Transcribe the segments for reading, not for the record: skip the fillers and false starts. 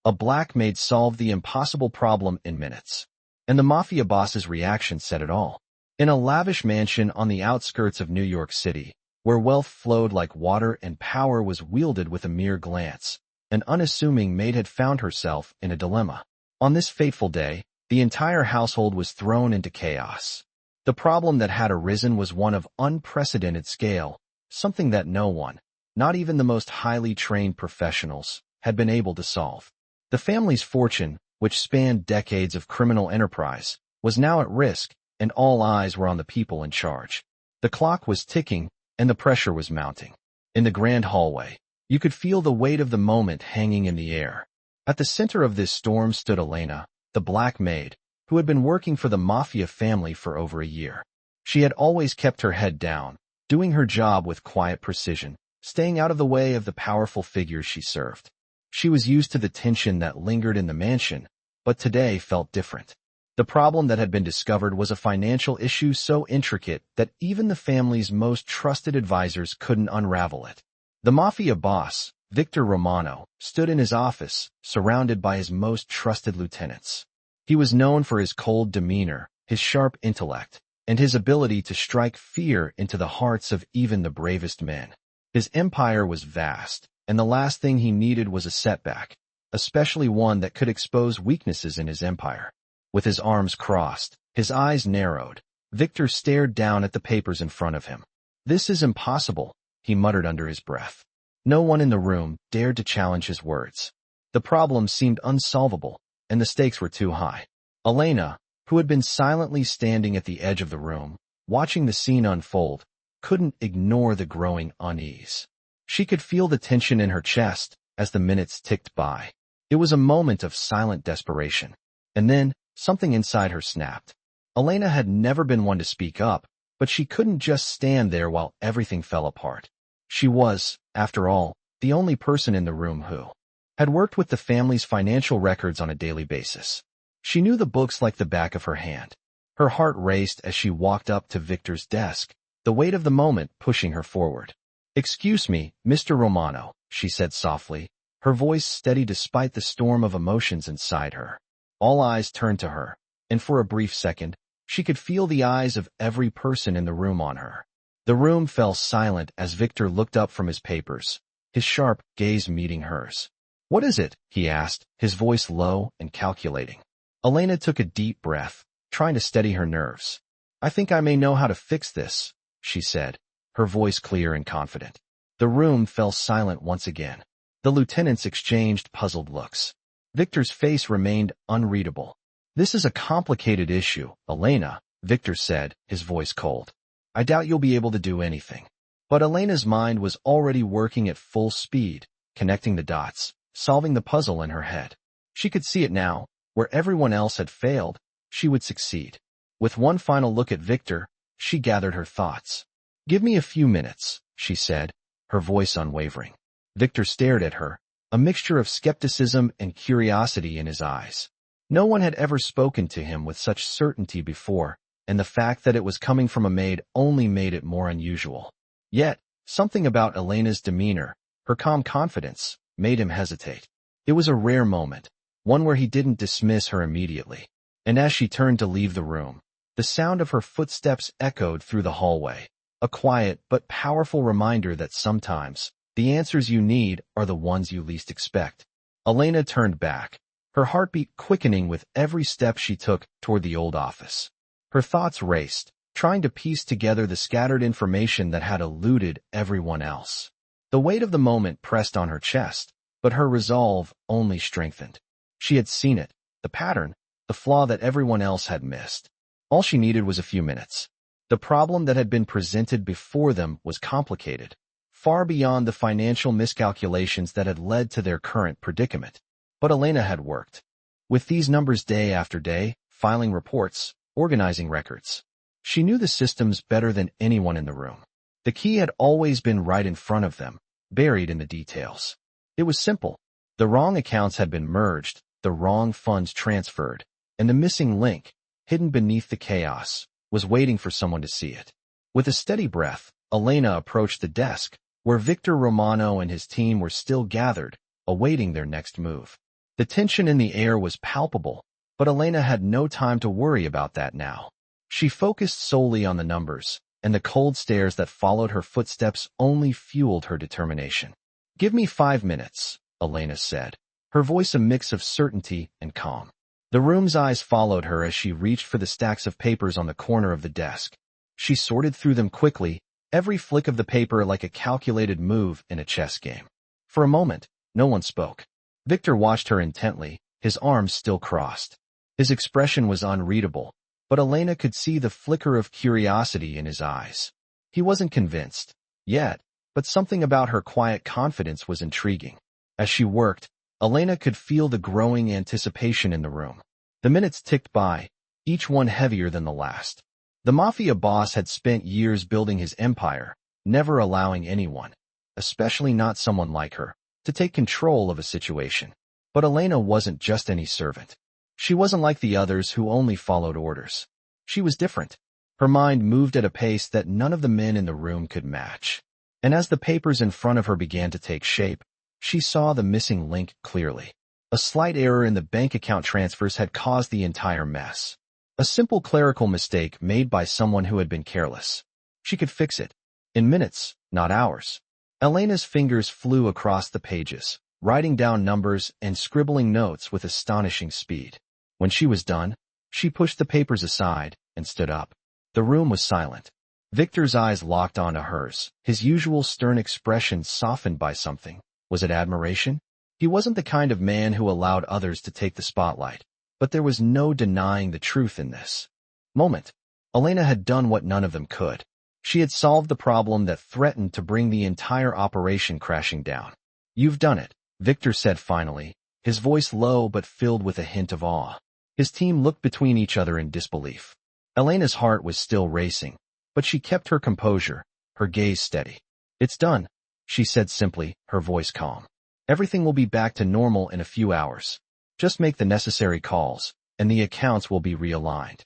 A black maid solved the impossible problem in minutes. And the Mafia boss's reaction said it all. In a lavish mansion on the outskirts of New York City, where wealth flowed like water and power was wielded with a mere glance, an unassuming maid had found herself in a dilemma. On this fateful day, the entire household was thrown into chaos. The problem that had arisen was one of unprecedented scale, something that no one, not even the most highly trained professionals, had been able to solve. The family's fortune, which spanned decades of criminal enterprise, was now at risk, and all eyes were on the people in charge. The clock was ticking, and the pressure was mounting. In the grand hallway, you could feel the weight of the moment hanging in the air. At the center of this storm stood Elena, the black maid, who had been working for the Mafia family for over a year. She had always kept her head down, doing her job with quiet precision, staying out of the way of the powerful figures she served. She was used to the tension that lingered in the mansion, but today felt different. The problem that had been discovered was a financial issue so intricate that even the family's most trusted advisors couldn't unravel it. The Mafia boss, Victor Romano, stood in his office, surrounded by his most trusted lieutenants. He was known for his cold demeanor, his sharp intellect, and his ability to strike fear into the hearts of even the bravest men. His empire was vast, and the last thing he needed was a setback, especially one that could expose weaknesses in his empire. With his arms crossed, his eyes narrowed, Victor stared down at the papers in front of him. "This is impossible," he muttered under his breath. No one in the room dared to challenge his words. The problem seemed unsolvable, and the stakes were too high. Elena, who had been silently standing at the edge of the room, watching the scene unfold, couldn't ignore the growing unease. She could feel the tension in her chest as the minutes ticked by. It was a moment of silent desperation. And then, something inside her snapped. Elena had never been one to speak up, but she couldn't just stand there while everything fell apart. She was, after all, the only person in the room who had worked with the family's financial records on a daily basis. She knew the books like the back of her hand. Her heart raced as she walked up to Victor's desk, the weight of the moment pushing her forward. "Excuse me, Mr. Romano," she said softly, her voice steady despite the storm of emotions inside her. All eyes turned to her, and for a brief second, she could feel the eyes of every person in the room on her. The room fell silent as Victor looked up from his papers, his sharp gaze meeting hers. "What is it?" he asked, his voice low and calculating. Elena took a deep breath, trying to steady her nerves. "I think I may know how to fix this," she said, her voice clear and confident. The room fell silent once again. The lieutenants exchanged puzzled looks. Victor's face remained unreadable. "This is a complicated issue, Elena," Victor said, his voice cold. "I doubt you'll be able to do anything." But Elena's mind was already working at full speed, connecting the dots, solving the puzzle in her head. She could see it now. Where everyone else had failed, she would succeed. With one final look at Victor, she gathered her thoughts. "Give me a few minutes," she said, her voice unwavering. Victor stared at her, a mixture of skepticism and curiosity in his eyes. No one had ever spoken to him with such certainty before, and the fact that it was coming from a maid only made it more unusual. Yet, something about Elena's demeanor, her calm confidence, made him hesitate. It was a rare moment, one where he didn't dismiss her immediately. And as she turned to leave the room, the sound of her footsteps echoed through the hallway, a quiet but powerful reminder that sometimes, the answers you need are the ones you least expect. Elena turned back, her heartbeat quickening with every step she took toward the old office. Her thoughts raced, trying to piece together the scattered information that had eluded everyone else. The weight of the moment pressed on her chest, but her resolve only strengthened. She had seen it, the pattern, the flaw that everyone else had missed. All she needed was a few minutes. The problem that had been presented before them was complicated, far beyond the financial miscalculations that had led to their current predicament. But Elena had worked with these numbers day after day, filing reports, organizing records. She knew the systems better than anyone in the room. The key had always been right in front of them, buried in the details. It was simple. The wrong accounts had been merged, the wrong funds transferred, and the missing link, hidden beneath the chaos, was waiting for someone to see it. With a steady breath, Elena approached the desk, where Victor Romano and his team were still gathered, awaiting their next move. The tension in the air was palpable, but Elena had no time to worry about that now. She focused solely on the numbers, and the cold stares that followed her footsteps only fueled her determination. "Give me 5 minutes," Elena said, her voice a mix of certainty and calm. The room's eyes followed her as she reached for the stacks of papers on the corner of the desk. She sorted through them quickly, every flick of the paper like a calculated move in a chess game. For a moment, no one spoke. Victor watched her intently, his arms still crossed. His expression was unreadable, but Elena could see the flicker of curiosity in his eyes. He wasn't convinced yet, but something about her quiet confidence was intriguing. As she worked, Elena could feel the growing anticipation in the room. The minutes ticked by, each one heavier than the last. The Mafia boss had spent years building his empire, never allowing anyone, especially not someone like her, to take control of a situation. But Elena wasn't just any servant. She wasn't like the others who only followed orders. She was different. Her mind moved at a pace that none of the men in the room could match. And as the papers in front of her began to take shape, she saw the missing link clearly. A slight error in the bank account transfers had caused the entire mess. A simple clerical mistake made by someone who had been careless. She could fix it. In minutes, not hours. Elena's fingers flew across the pages, writing down numbers and scribbling notes with astonishing speed. When she was done, she pushed the papers aside and stood up. The room was silent. Victor's eyes locked onto hers, his usual stern expression softened by something. Was it admiration? He wasn't the kind of man who allowed others to take the spotlight. But there was no denying the truth in this moment. Elena had done what none of them could. She had solved the problem that threatened to bring the entire operation crashing down. "You've done it," Victor said finally, his voice low but filled with a hint of awe. His team looked between each other in disbelief. Elena's heart was still racing, but she kept her composure, her gaze steady. "It's done," she said simply, her voice calm. "Everything will be back to normal in a few hours. Just make the necessary calls, and the accounts will be realigned."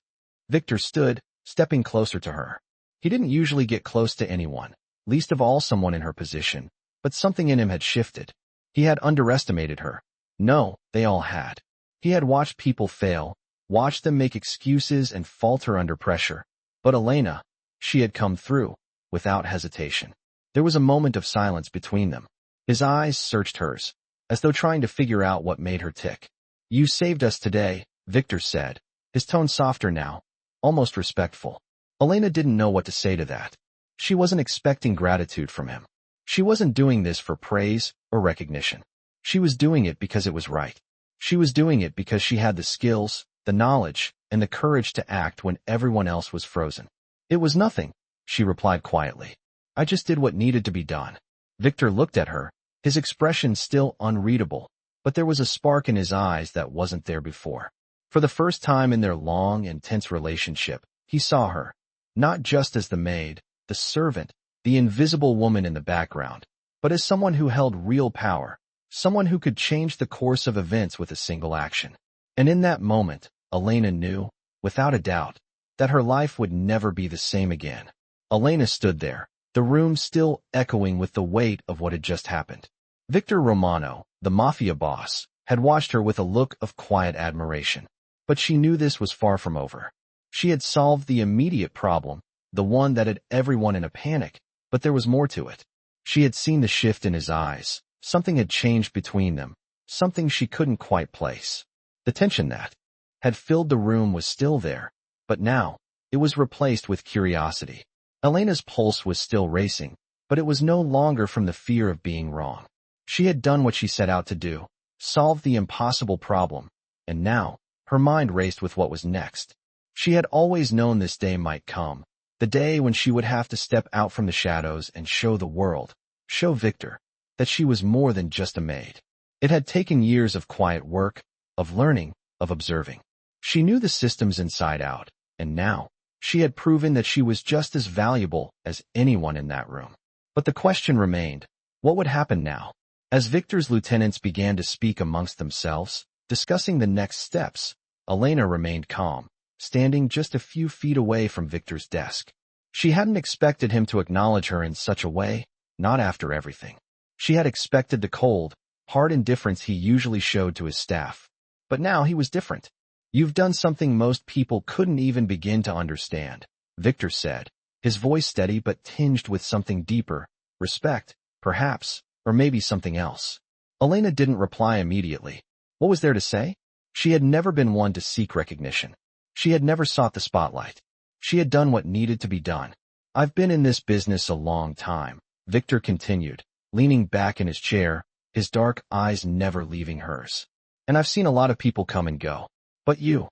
Victor stood, stepping closer to her. He didn't usually get close to anyone, least of all someone in her position, but something in him had shifted. He had underestimated her. No, they all had. He had watched people fail, watched them make excuses and falter under pressure. But Elena, she had come through, without hesitation. There was a moment of silence between them. His eyes searched hers, as though trying to figure out what made her tick. "You saved us today," Victor said, his tone softer now, almost respectful. Elena didn't know what to say to that. She wasn't expecting gratitude from him. She wasn't doing this for praise or recognition. She was doing it because it was right. She was doing it because she had the skills, the knowledge, and the courage to act when everyone else was frozen. "It was nothing," she replied quietly. "I just did what needed to be done." Victor looked at her, his expression still unreadable, but there was a spark in his eyes that wasn't there before. For the first time in their long and tense relationship, he saw her, not just as the maid, the servant, the invisible woman in the background, but as someone who held real power, someone who could change the course of events with a single action. And in that moment, Elena knew, without a doubt, that her life would never be the same again. Elena stood there, the room still echoing with the weight of what had just happened. Victor Romano, the Mafia boss, had watched her with a look of quiet admiration. But she knew this was far from over. She had solved the immediate problem, the one that had everyone in a panic, but there was more to it. She had seen the shift in his eyes. Something had changed between them, something she couldn't quite place. The tension that had filled the room was still there, but now, it was replaced with curiosity. Elena's pulse was still racing, but it was no longer from the fear of being wrong. She had done what she set out to do, solved the impossible problem, and now, her mind raced with what was next. She had always known this day might come, the day when she would have to step out from the shadows and show the world, show Victor, that she was more than just a maid. It had taken years of quiet work, of learning, of observing. She knew the systems inside out, and now, she had proven that she was just as valuable as anyone in that room. But the question remained, what would happen now? As Victor's lieutenants began to speak amongst themselves, discussing the next steps, Elena remained calm, standing just a few feet away from Victor's desk. She hadn't expected him to acknowledge her in such a way, not after everything. She had expected the cold, hard indifference he usually showed to his staff. But now he was different. "You've done something most people couldn't even begin to understand," Victor said, his voice steady but tinged with something deeper, respect, perhaps, or maybe something else. Elena didn't reply immediately. What was there to say? She had never been one to seek recognition. She had never sought the spotlight. She had done what needed to be done. "I've been in this business a long time," Victor continued, leaning back in his chair, his dark eyes never leaving hers. "And I've seen a lot of people come and go. But you—"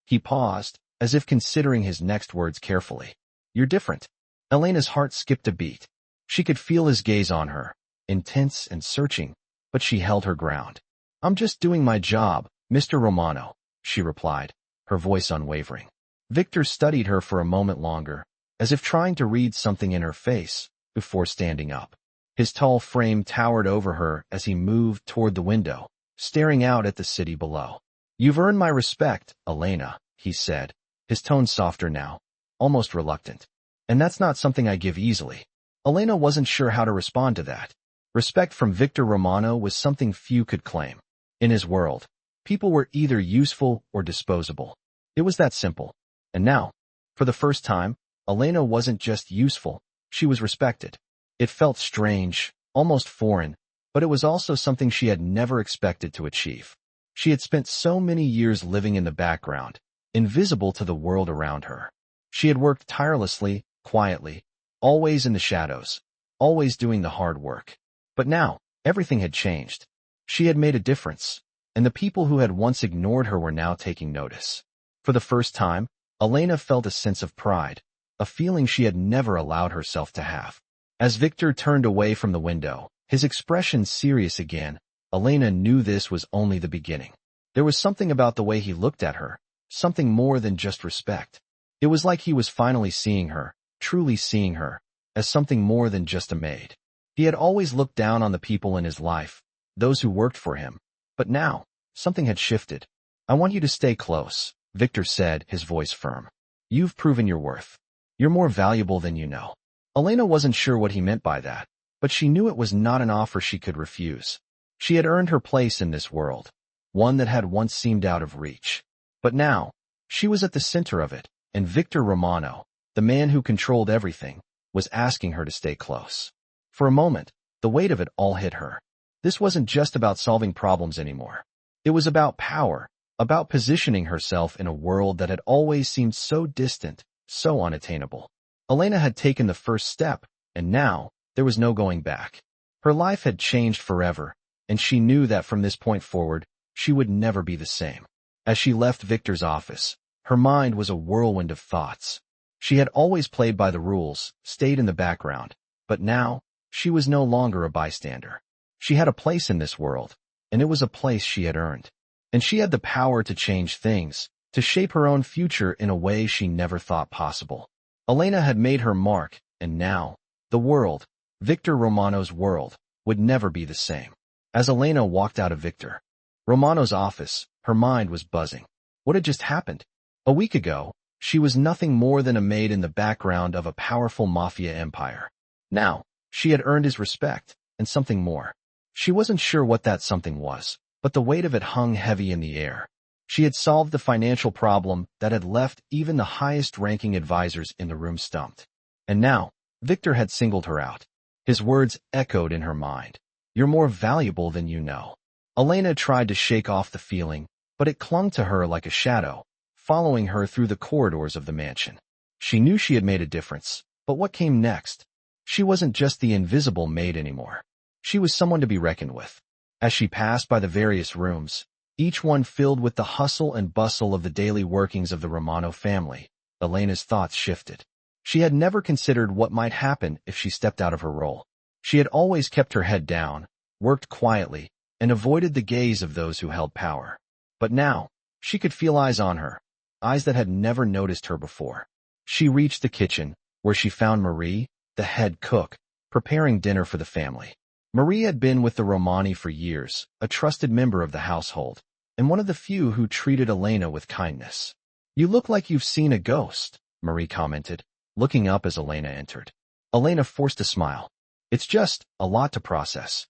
He paused, as if considering his next words carefully. "You're different." Elena's heart skipped a beat. She could feel his gaze on her, intense and searching, but she held her ground. "I'm just doing my job, Mr. Romano," she replied, her voice unwavering. Victor studied her for a moment longer, as if trying to read something in her face, before standing up. His tall frame towered over her as he moved toward the window, staring out at the city below. "You've earned my respect, Elena," he said, his tone softer now, almost reluctant. "And that's not something I give easily." Elena wasn't sure how to respond to that. Respect from Victor Romano was something few could claim. In his world, people were either useful or disposable. It was that simple. And now, for the first time, Elena wasn't just useful, she was respected. It felt strange, almost foreign, but it was also something she had never expected to achieve. She had spent so many years living in the background, invisible to the world around her. She had worked tirelessly, quietly, always in the shadows, always doing the hard work. But now, everything had changed. She had made a difference, and the people who had once ignored her were now taking notice. For the first time, Elena felt a sense of pride, a feeling she had never allowed herself to have. As Victor turned away from the window, his expression serious again, Elena knew this was only the beginning. There was something about the way he looked at her, something more than just respect. It was like he was finally seeing her, truly seeing her, as something more than just a maid. He had always looked down on the people in his life, those who worked for him. But now, something had shifted. "I want you to stay close," Victor said, his voice firm. "You've proven your worth. You're more valuable than you know." Elena wasn't sure what he meant by that, but she knew it was not an offer she could refuse. She had earned her place in this world, one that had once seemed out of reach. But now, she was at the center of it, and Victor Romano, the man who controlled everything, was asking her to stay close. For a moment, the weight of it all hit her. This wasn't just about solving problems anymore. It was about power, about positioning herself in a world that had always seemed so distant, so unattainable. Elena had taken the first step, and now, there was no going back. Her life had changed forever, and she knew that from this point forward, she would never be the same. As she left Victor's office, her mind was a whirlwind of thoughts. She had always played by the rules, stayed in the background, but now, she was no longer a bystander. She had a place in this world, and it was a place she had earned. And she had the power to change things, to shape her own future in a way she never thought possible. Elena had made her mark, and now, the world, Victor Romano's world, would never be the same. As Elena walked out of Victor Romano's office, her mind was buzzing. What had just happened? A week ago, she was nothing more than a maid in the background of a powerful mafia empire. Now, she had earned his respect, and something more. She wasn't sure what that something was, but the weight of it hung heavy in the air. She had solved the financial problem that had left even the highest-ranking advisors in the room stumped. And now, Victor had singled her out. His words echoed in her mind. "You're more valuable than you know." Elena tried to shake off the feeling, but it clung to her like a shadow, following her through the corridors of the mansion. She knew she had made a difference, but what came next? She wasn't just the invisible maid anymore. She was someone to be reckoned with. As she passed by the various rooms, each one filled with the hustle and bustle of the daily workings of the Romano family, Elena's thoughts shifted. She had never considered what might happen if she stepped out of her role. She had always kept her head down, worked quietly, and avoided the gaze of those who held power. But now, she could feel eyes on her, eyes that had never noticed her before. She reached the kitchen, where she found Marie, the head cook, preparing dinner for the family. Marie had been with the Romani for years, a trusted member of the household, and one of the few who treated Elena with kindness. "You look like you've seen a ghost," Marie commented, looking up as Elena entered. Elena forced a smile. "It's just a lot to process."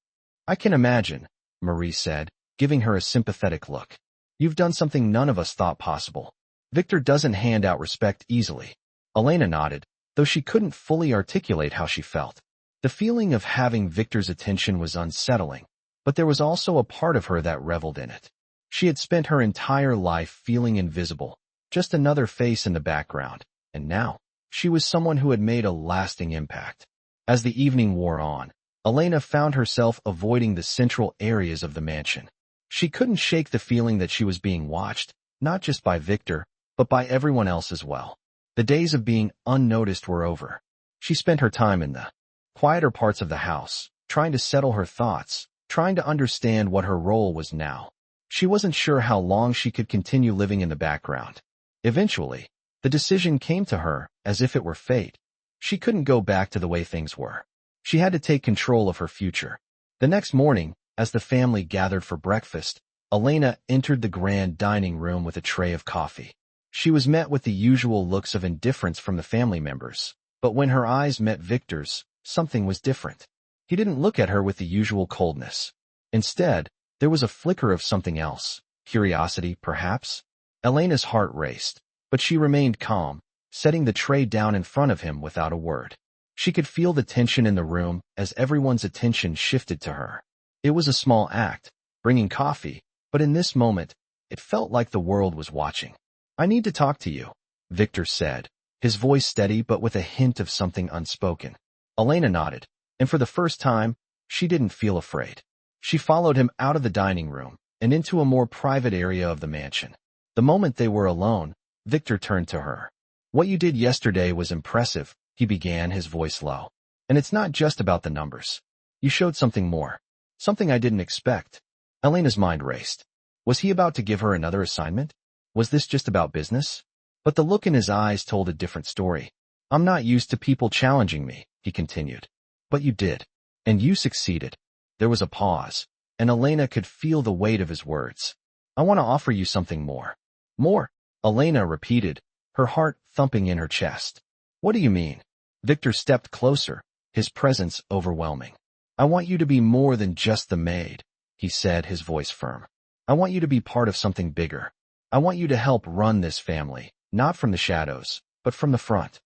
"I can imagine," Marie said, giving her a sympathetic look. You've done something none of us thought possible. Victor doesn't hand out respect easily. Elena nodded, though she couldn't fully articulate how she felt. The feeling of having Victor's attention was unsettling, but there was also a part of her that reveled in it. She had spent her entire life feeling invisible, just another face in the background, and now, she was someone who had made a lasting impact. As the evening wore on, Elena found herself avoiding the central areas of the mansion. She couldn't shake the feeling that she was being watched, not just by Victor, but by everyone else as well. The days of being unnoticed were over. She spent her time in the quieter parts of the house, trying to settle her thoughts, trying to understand what her role was now. She wasn't sure how long she could continue living in the background. Eventually, the decision came to her as if it were fate. She couldn't go back to the way things were. She had to take control of her future. The next morning, as the family gathered for breakfast, Elena entered the grand dining room with a tray of coffee. She was met with the usual looks of indifference from the family members, but when her eyes met Victor's, something was different. He didn't look at her with the usual coldness. Instead, there was a flicker of something else, curiosity, perhaps. Elena's heart raced, but she remained calm, setting the tray down in front of him without a word. She could feel the tension in the room as everyone's attention shifted to her. It was a small act, bringing coffee, but in this moment, it felt like the world was watching. I need to talk to you, Victor said, his voice steady but with a hint of something unspoken. Elena nodded, and for the first time, she didn't feel afraid. She followed him out of the dining room and into a more private area of the mansion. The moment they were alone, Victor turned to her. What you did yesterday was impressive, he began, his voice low. And it's not just about the numbers. You showed something more. Something I didn't expect. Elena's mind raced. Was he about to give her another assignment? Was this just about business? But the look in his eyes told a different story. I'm not used to people challenging me, he continued. But you did. And you succeeded. There was a pause, and Elena could feel the weight of his words. I want to offer you something more. More? Elena repeated, her heart thumping in her chest. What do you mean? Victor stepped closer, his presence overwhelming. I want you to be more than just the maid, he said, his voice firm. I want you to be part of something bigger. I want you to help run this family, not from the shadows, but from the front.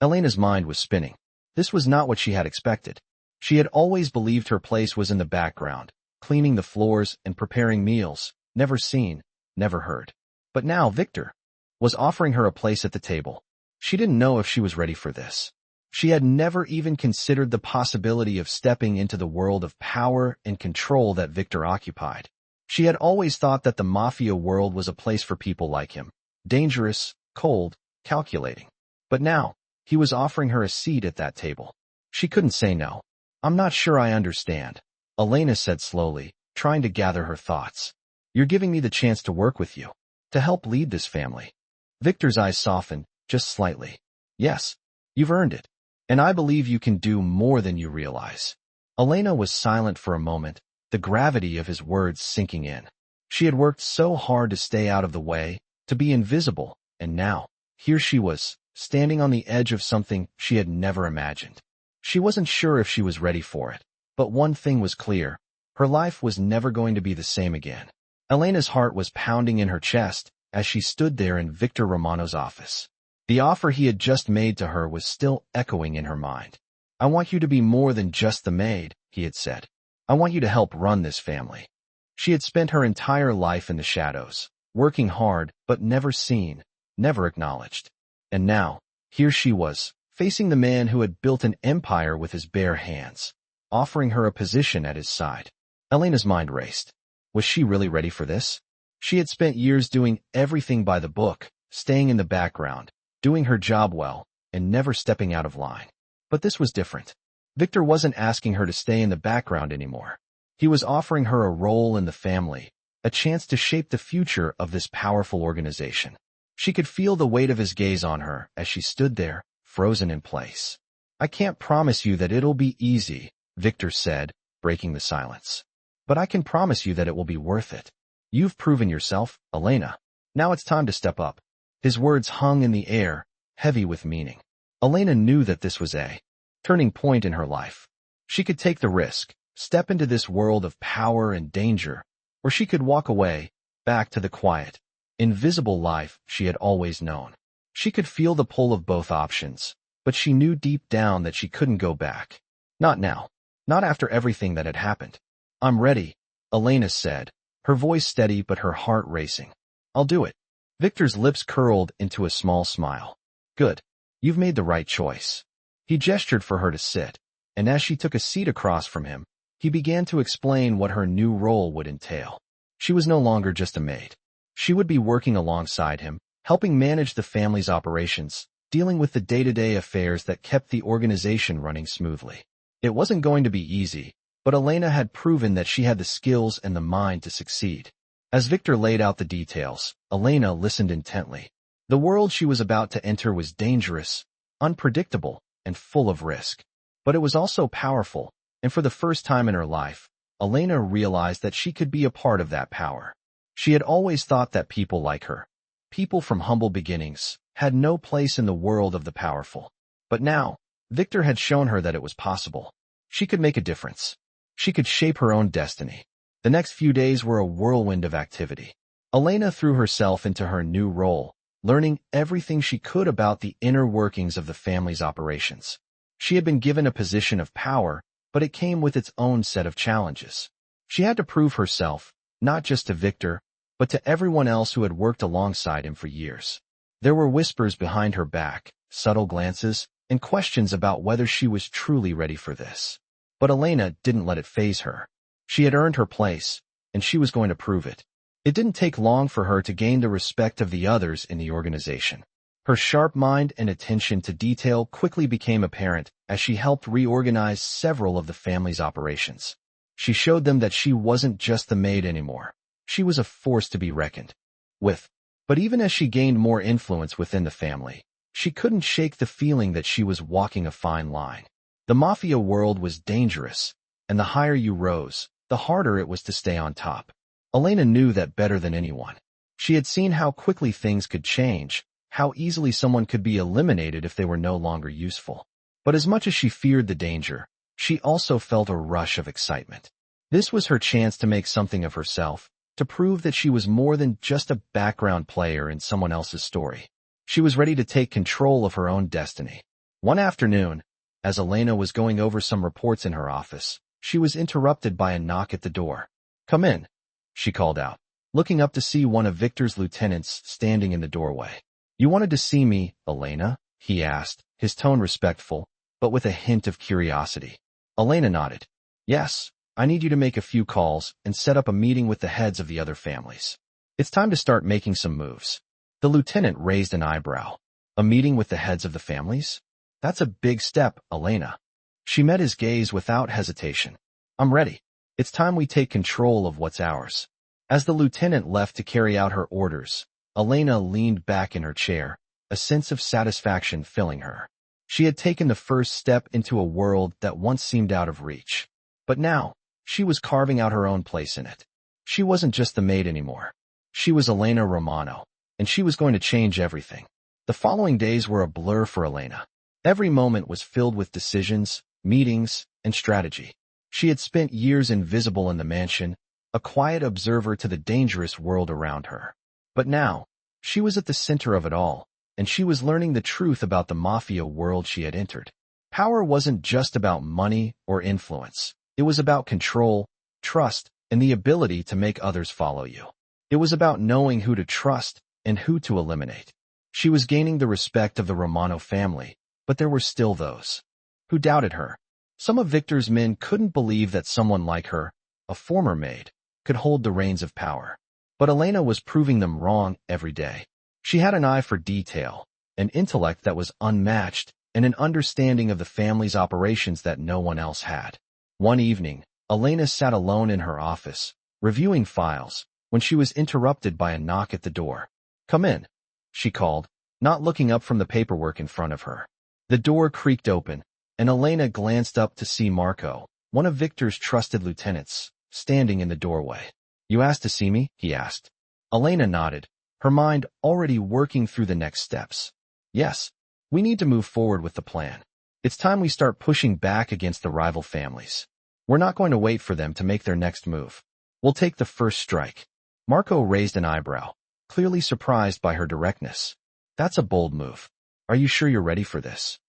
Elena's mind was spinning. This was not what she had expected. She had always believed her place was in the background, cleaning the floors and preparing meals, never seen, never heard. But now Victor was offering her a place at the table. She didn't know if she was ready for this. She had never even considered the possibility of stepping into the world of power and control that Victor occupied. She had always thought that the Mafia world was a place for people like him, dangerous, cold, calculating. But now, he was offering her a seat at that table. She couldn't say no. I'm not sure I understand, Elena said slowly, trying to gather her thoughts. You're giving me the chance to work with you, to help lead this family. Victor's eyes softened, just slightly. Yes, you've earned it. And I believe you can do more than you realize. Elena was silent for a moment, the gravity of his words sinking in. She had worked so hard to stay out of the way, to be invisible, and now, here she was, standing on the edge of something she had never imagined. She wasn't sure if she was ready for it, but one thing was clear. Her life was never going to be the same again. Elena's heart was pounding in her chest as she stood there in Victor Romano's office. The offer he had just made to her was still echoing in her mind. I want you to be more than just the maid, he had said. I want you to help run this family. She had spent her entire life in the shadows, working hard but never seen, never acknowledged. And now, here she was, facing the man who had built an empire with his bare hands, offering her a position at his side. Elena's mind raced. Was she really ready for this? She had spent years doing everything by the book, staying in the background, doing her job well, and never stepping out of line. But this was different. Victor wasn't asking her to stay in the background anymore. He was offering her a role in the family, a chance to shape the future of this powerful organization. She could feel the weight of his gaze on her as she stood there, frozen in place. I can't promise you that it'll be easy, Victor said, breaking the silence. But I can promise you that it will be worth it. You've proven yourself, Elena. Now it's time to step up. His words hung in the air, heavy with meaning. Elena knew that this was a turning point in her life. She could take the risk, step into this world of power and danger, or she could walk away, back to the quiet, invisible life she had always known. She could feel the pull of both options, but she knew deep down that she couldn't go back. Not now. Not after everything that had happened. "I'm ready," Elena said, her voice steady but her heart racing. "I'll do it." Victor's lips curled into a small smile. "Good. You've made the right choice." He gestured for her to sit, and as she took a seat across from him, he began to explain what her new role would entail. She was no longer just a maid. She would be working alongside him, helping manage the family's operations, dealing with the day-to-day affairs that kept the organization running smoothly. It wasn't going to be easy, but Elena had proven that she had the skills and the mind to succeed. As Victor laid out the details, Elena listened intently. The world she was about to enter was dangerous, unpredictable, and full of risk. But it was also powerful, and for the first time in her life, Elena realized that she could be a part of that power. She had always thought that people like her, people from humble beginnings, had no place in the world of the powerful. But now, Victor had shown her that it was possible. She could make a difference. She could shape her own destiny. The next few days were a whirlwind of activity. Elena threw herself into her new role, learning everything she could about the inner workings of the family's operations. She had been given a position of power, but it came with its own set of challenges. She had to prove herself, not just to Victor, but to everyone else who had worked alongside him for years. There were whispers behind her back, subtle glances, and questions about whether she was truly ready for this. But Elena didn't let it faze her. She had earned her place, and she was going to prove it. It didn't take long for her to gain the respect of the others in the organization. Her sharp mind and attention to detail quickly became apparent as she helped reorganize several of the family's operations. She showed them that she wasn't just the maid anymore. She was a force to be reckoned with. But even as she gained more influence within the family, she couldn't shake the feeling that she was walking a fine line. The Mafia world was dangerous, and the higher you rose, the harder it was to stay on top. Elena knew that better than anyone. She had seen how quickly things could change, how easily someone could be eliminated if they were no longer useful. But as much as she feared the danger, she also felt a rush of excitement. This was her chance to make something of herself, to prove that she was more than just a background player in someone else's story. She was ready to take control of her own destiny. One afternoon, as Elena was going over some reports in her office, she was interrupted by a knock at the door. "Come in," she called out, looking up to see one of Victor's lieutenants standing in the doorway. "You wanted to see me, Elena?" he asked, his tone respectful, but with a hint of curiosity. Elena nodded. "Yes, I need you to make a few calls and set up a meeting with the heads of the other families. It's time to start making some moves." The lieutenant raised an eyebrow. "A meeting with the heads of the families? That's a big step, Elena." She met his gaze without hesitation. "I'm ready. It's time we take control of what's ours." As the lieutenant left to carry out her orders, Elena leaned back in her chair, a sense of satisfaction filling her. She had taken the first step into a world that once seemed out of reach. But now, she was carving out her own place in it. She wasn't just the maid anymore. She was Elena Romano, and she was going to change everything. The following days were a blur for Elena. Every moment was filled with decisions, meetings, and strategy. She had spent years invisible in the mansion, a quiet observer to the dangerous world around her. But now, she was at the center of it all, and she was learning the truth about the Mafia world she had entered. Power wasn't just about money or influence. It was about control, trust, and the ability to make others follow you. It was about knowing who to trust and who to eliminate. She was gaining the respect of the Romano family, but there were still those who doubted her. Some of Victor's men couldn't believe that someone like her, a former maid, could hold the reins of power. But Elena was proving them wrong every day. She had an eye for detail, an intellect that was unmatched, and an understanding of the family's operations that no one else had. One evening, Elena sat alone in her office, reviewing files, when she was interrupted by a knock at the door. "Come in," she called, not looking up from the paperwork in front of her. The door creaked open, and Elena glanced up to see Marco, one of Victor's trusted lieutenants, standing in the doorway. "You asked to see me?" he asked. Elena nodded, her mind already working through the next steps. "Yes, we need to move forward with the plan. It's time we start pushing back against the rival families." We're not going to wait for them to make their next move. We'll take the first strike. Marco raised an eyebrow, clearly surprised by her directness. That's a bold move. Are you sure you're ready for this?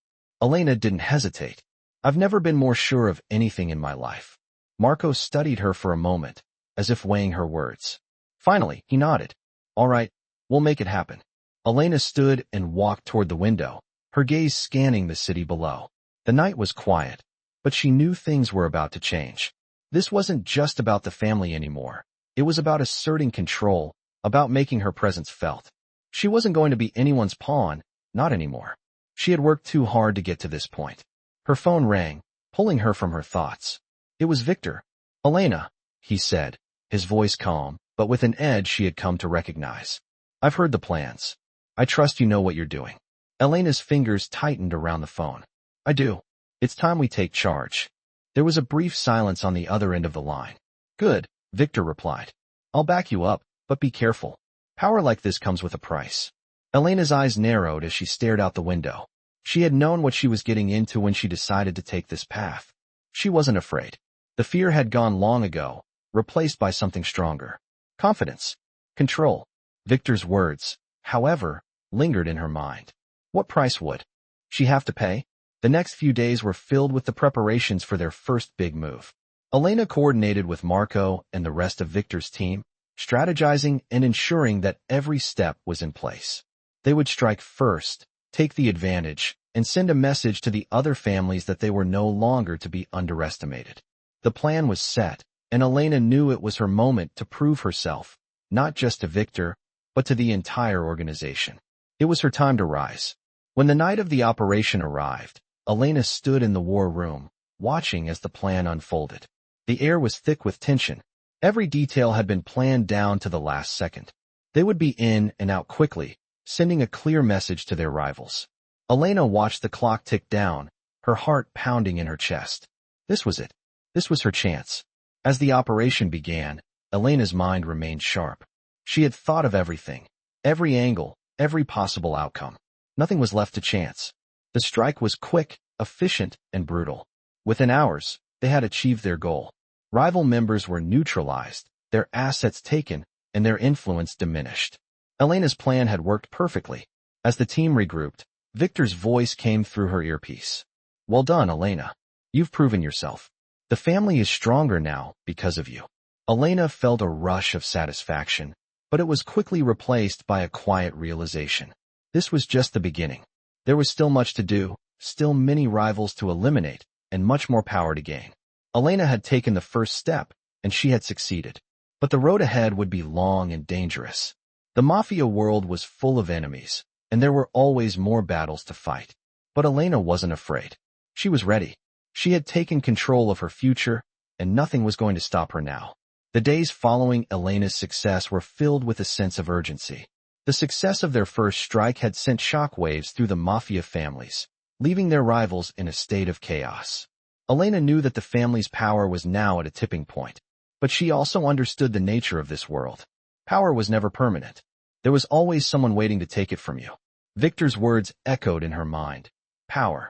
Elena didn't hesitate. I've never been more sure of anything in my life. Marco studied her for a moment, as if weighing her words. Finally, he nodded. All right, we'll make it happen. Elena stood and walked toward the window, her gaze scanning the city below. The night was quiet, but she knew things were about to change. This wasn't just about the family anymore. It was about asserting control, about making her presence felt. She wasn't going to be anyone's pawn, not anymore. She had worked too hard to get to this point. Her phone rang, pulling her from her thoughts. It was Victor. Elena, he said, his voice calm, but with an edge she had come to recognize. I've heard the plans. I trust you know what you're doing. Elena's fingers tightened around the phone. I do. It's time we take charge. There was a brief silence on the other end of the line. Good, Victor replied. I'll back you up, but be careful. Power like this comes with a price. Elena's eyes narrowed as she stared out the window. She had known what she was getting into when she decided to take this path. She wasn't afraid. The fear had gone long ago, replaced by something stronger. Confidence. Control. Victor's words, however, lingered in her mind. What price would she have to pay? The next few days were filled with the preparations for their first big move. Elena coordinated with Marco and the rest of Victor's team, strategizing and ensuring that every step was in place. They would strike first, take the advantage, and send a message to the other families that they were no longer to be underestimated. The plan was set, and Elena knew it was her moment to prove herself, not just to Victor, but to the entire organization. It was her time to rise. When the night of the operation arrived, Elena stood in the war room, watching as the plan unfolded. The air was thick with tension. Every detail had been planned down to the last second. They would be in and out quickly, sending a clear message to their rivals. Elena watched the clock tick down, her heart pounding in her chest. This was it. This was her chance. As the operation began, Elena's mind remained sharp. She had thought of everything, every angle, every possible outcome. Nothing was left to chance. The strike was quick, efficient, and brutal. Within hours, they had achieved their goal. Rival members were neutralized, their assets taken, and their influence diminished. Elena's plan had worked perfectly. As the team regrouped, Victor's voice came through her earpiece. Well done, Elena. You've proven yourself. The family is stronger now because of you. Elena felt a rush of satisfaction, but it was quickly replaced by a quiet realization. This was just the beginning. There was still much to do, still many rivals to eliminate, and much more power to gain. Elena had taken the first step, and she had succeeded. But the road ahead would be long and dangerous. The Mafia world was full of enemies, and there were always more battles to fight. But Elena wasn't afraid. She was ready. She had taken control of her future, and nothing was going to stop her now. The days following Elena's success were filled with a sense of urgency. The success of their first strike had sent shockwaves through the Mafia families, leaving their rivals in a state of chaos. Elena knew that the family's power was now at a tipping point, but she also understood the nature of this world. Power was never permanent. There was always someone waiting to take it from you. Victor's words echoed in her mind. Power.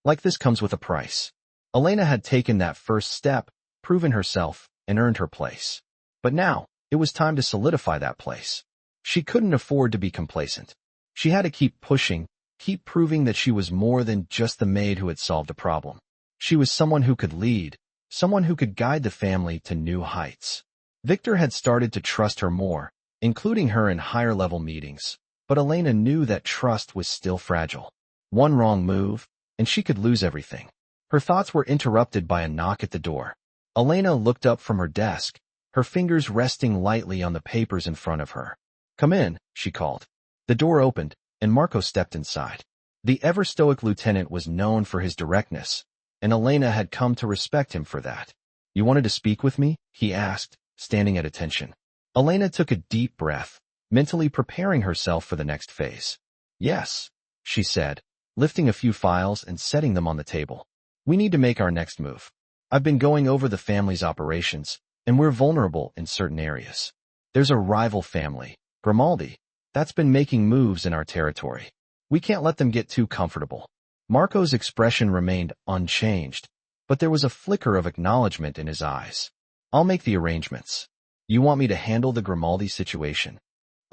Like this comes with a price. Elena had taken that first step, proven herself, and earned her place. But now, it was time to solidify that place. She couldn't afford to be complacent. She had to keep pushing, keep proving that she was more than just the maid who had solved a problem. She was someone who could lead, someone who could guide the family to new heights. Victor had started to trust her more, including her in higher-level meetings, but Elena knew that trust was still fragile. One wrong move, and she could lose everything. Her thoughts were interrupted by a knock at the door. Elena looked up from her desk, her fingers resting lightly on the papers in front of her. Come in, she called. The door opened, and Marco stepped inside. The ever-stoic lieutenant was known for his directness, and Elena had come to respect him for that. You wanted to speak with me? He asked, standing at attention. Elena took a deep breath, mentally preparing herself for the next phase. Yes, she said, lifting a few files and setting them on the table. We need to make our next move. I've been going over the family's operations, and we're vulnerable in certain areas. There's a rival family, Grimaldi, that's been making moves in our territory. We can't let them get too comfortable. Marco's expression remained unchanged, but there was a flicker of acknowledgement in his eyes. I'll make the arrangements. You want me to handle the Grimaldi situation?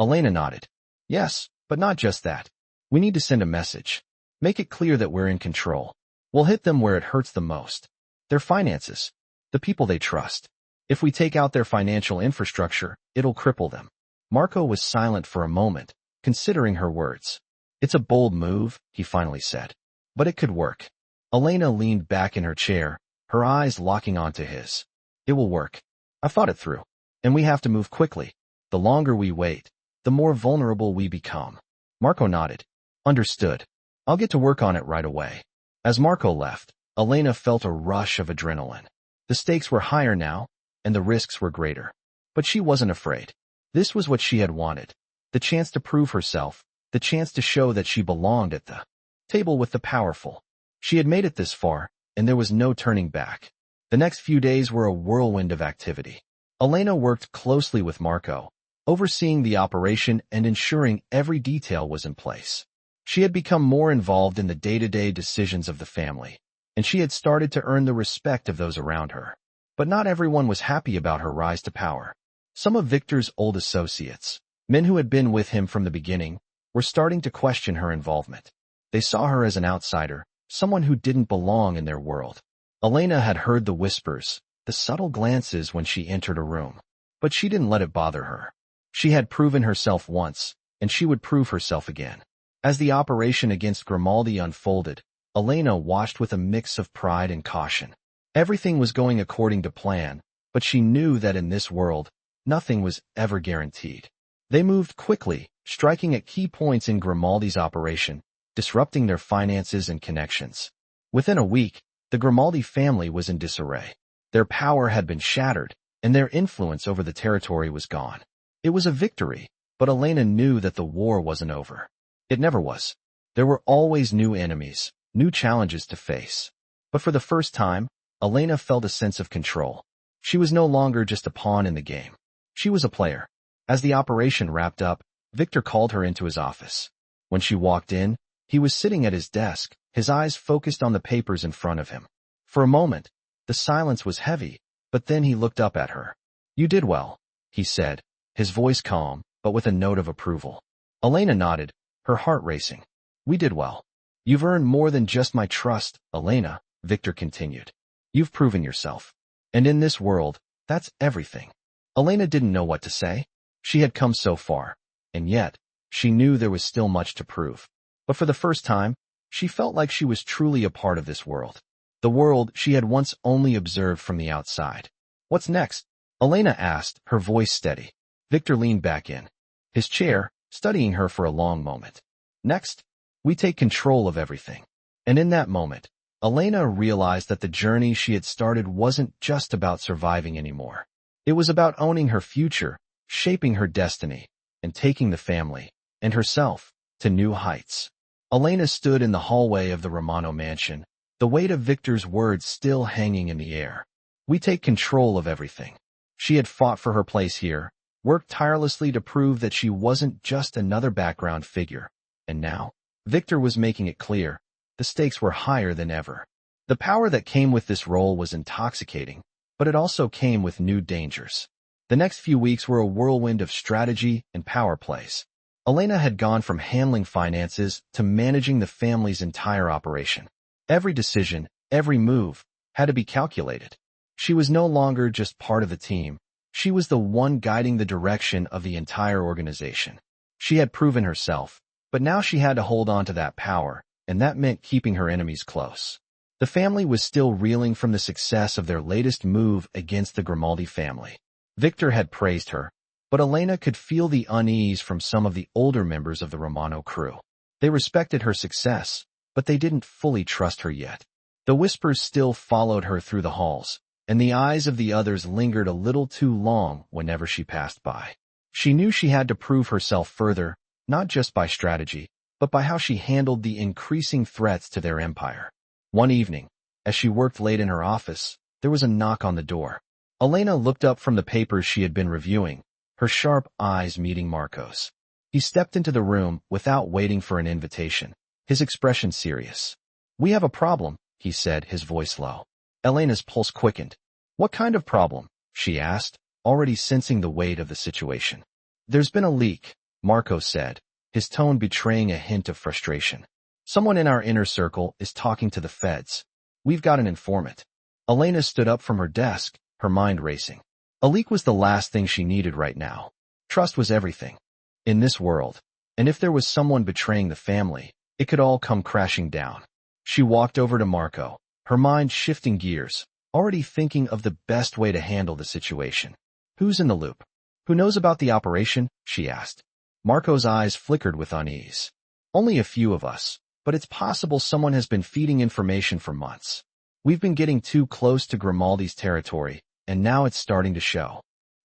Elena nodded. Yes, but not just that. We need to send a message. Make it clear that we're in control. We'll hit them where it hurts the most. Their finances. The people they trust. If we take out their financial infrastructure, it'll cripple them. Marco was silent for a moment, considering her words. It's a bold move, he finally said. But it could work. Elena leaned back in her chair, her eyes locking onto his. It will work. I've thought it through. And we have to move quickly. The longer we wait, the more vulnerable we become. Marco nodded. Understood. I'll get to work on it right away. As Marco left, Elena felt a rush of adrenaline. The stakes were higher now, and the risks were greater. But she wasn't afraid. This was what she had wanted. The chance to prove herself, the chance to show that she belonged at the table with the powerful. She had made it this far, and there was no turning back. The next few days were a whirlwind of activity. Elena worked closely with Marco, overseeing the operation and ensuring every detail was in place. She had become more involved in the day-to-day decisions of the family, and she had started to earn the respect of those around her. But not everyone was happy about her rise to power. Some of Victor's old associates, men who had been with him from the beginning, were starting to question her involvement. They saw her as an outsider, someone who didn't belong in their world. Elena had heard the whispers, the subtle glances when she entered a room. But she didn't let it bother her. She had proven herself once, and she would prove herself again. As the operation against Grimaldi unfolded, Elena watched with a mix of pride and caution. Everything was going according to plan, but she knew that in this world, nothing was ever guaranteed. They moved quickly, striking at key points in Grimaldi's operation, disrupting their finances and connections. Within a week, the Grimaldi family was in disarray. Their power had been shattered, and their influence over the territory was gone. It was a victory, but Elena knew that the war wasn't over. It never was. There were always new enemies, new challenges to face. But for the first time, Elena felt a sense of control. She was no longer just a pawn in the game. She was a player. As the operation wrapped up, Victor called her into his office. When she walked in, he was sitting at his desk, his eyes focused on the papers in front of him. For a moment, the silence was heavy, but then he looked up at her. You did well, he said, his voice calm, but with a note of approval. Elena nodded, her heart racing. We did well. You've earned more than just my trust, Elena, Victor continued. You've proven yourself. And in this world, that's everything. Elena didn't know what to say. She had come so far, and yet, she knew there was still much to prove. But for the first time, she felt like she was truly a part of this world. The world she had once only observed from the outside. What's next? Elena asked, her voice steady. Victor leaned back in his chair, studying her for a long moment. Next, we take control of everything. And in that moment, Elena realized that the journey she had started wasn't just about surviving anymore. It was about owning her future, shaping her destiny, and taking the family, and herself, to new heights. Elena stood in the hallway of the Romano mansion, the weight of Victor's words still hanging in the air. We take control of everything. She had fought for her place here, worked tirelessly to prove that she wasn't just another background figure. And now, Victor was making it clear, the stakes were higher than ever. The power that came with this role was intoxicating, but it also came with new dangers. The next few weeks were a whirlwind of strategy and power plays. Elena had gone from handling finances to managing the family's entire operation. Every decision, every move, had to be calculated. She was no longer just part of the team. She was the one guiding the direction of the entire organization. She had proven herself, but now she had to hold on to that power, and that meant keeping her enemies close. The family was still reeling from the success of their latest move against the Grimaldi family. Victor had praised her, but Elena could feel the unease from some of the older members of the Romano crew. They respected her success, but they didn't fully trust her yet. The whispers still followed her through the halls, and the eyes of the others lingered a little too long whenever she passed by. She knew she had to prove herself further, not just by strategy, but by how she handled the increasing threats to their empire. One evening, as she worked late in her office, there was a knock on the door. Elena looked up from the papers she had been reviewing, her sharp eyes meeting Marco's. He stepped into the room without waiting for an invitation, his expression serious. We have a problem, he said, his voice low. Elena's pulse quickened. What kind of problem? She asked, already sensing the weight of the situation. There's been a leak, Marco said, his tone betraying a hint of frustration. Someone in our inner circle is talking to the feds. We've got an informant. Elena stood up from her desk, her mind racing. A leak was the last thing she needed right now. Trust was everything. In this world. And if there was someone betraying the family, it could all come crashing down. She walked over to Marco, her mind shifting gears, already thinking of the best way to handle the situation. Who's in the loop? Who knows about the operation? She asked. Marco's eyes flickered with unease. Only a few of us, but it's possible someone has been feeding information for months. We've been getting too close to Grimaldi's territory, and now it's starting to show.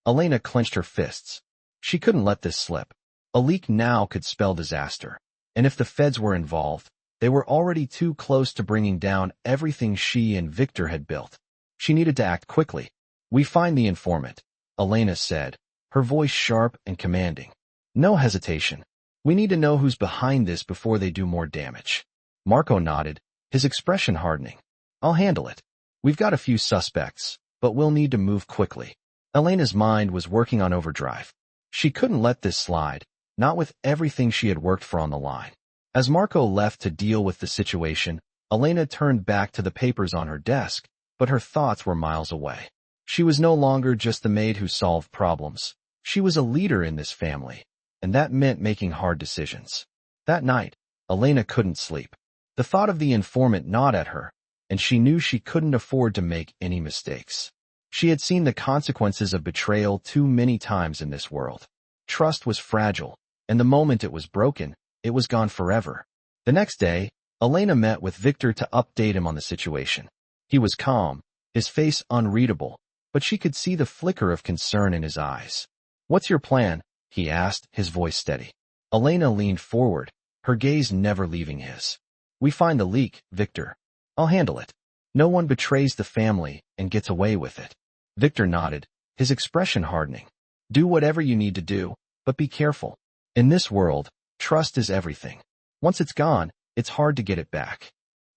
Elena clenched her fists. She couldn't let this slip. A leak now could spell disaster. And if the feds were involved, they were already too close to bringing down everything she and Victor had built. She needed to act quickly. We find the informant, Elena said, her voice sharp and commanding. No hesitation. We need to know who's behind this before they do more damage. Marco nodded, his expression hardening. I'll handle it. We've got a few suspects, but we'll need to move quickly. Elena's mind was working on overdrive. She couldn't let this slide, not with everything she had worked for on the line. As Marco left to deal with the situation, Elena turned back to the papers on her desk, but her thoughts were miles away. She was no longer just the maid who solved problems. She was a leader in this family, and that meant making hard decisions. That night, Elena couldn't sleep. The thought of the informant gnawed at her, and she knew she couldn't afford to make any mistakes. She had seen the consequences of betrayal too many times in this world. Trust was fragile, and the moment it was broken, it was gone forever. The next day, Elena met with Victor to update him on the situation. He was calm, his face unreadable, but she could see the flicker of concern in his eyes. What's your plan? He asked, his voice steady. Elena leaned forward, her gaze never leaving his. We find the leak, Victor. I'll handle it. No one betrays the family and gets away with it. Victor nodded, his expression hardening. Do whatever you need to do, but be careful. In this world, trust is everything. Once it's gone, it's hard to get it back.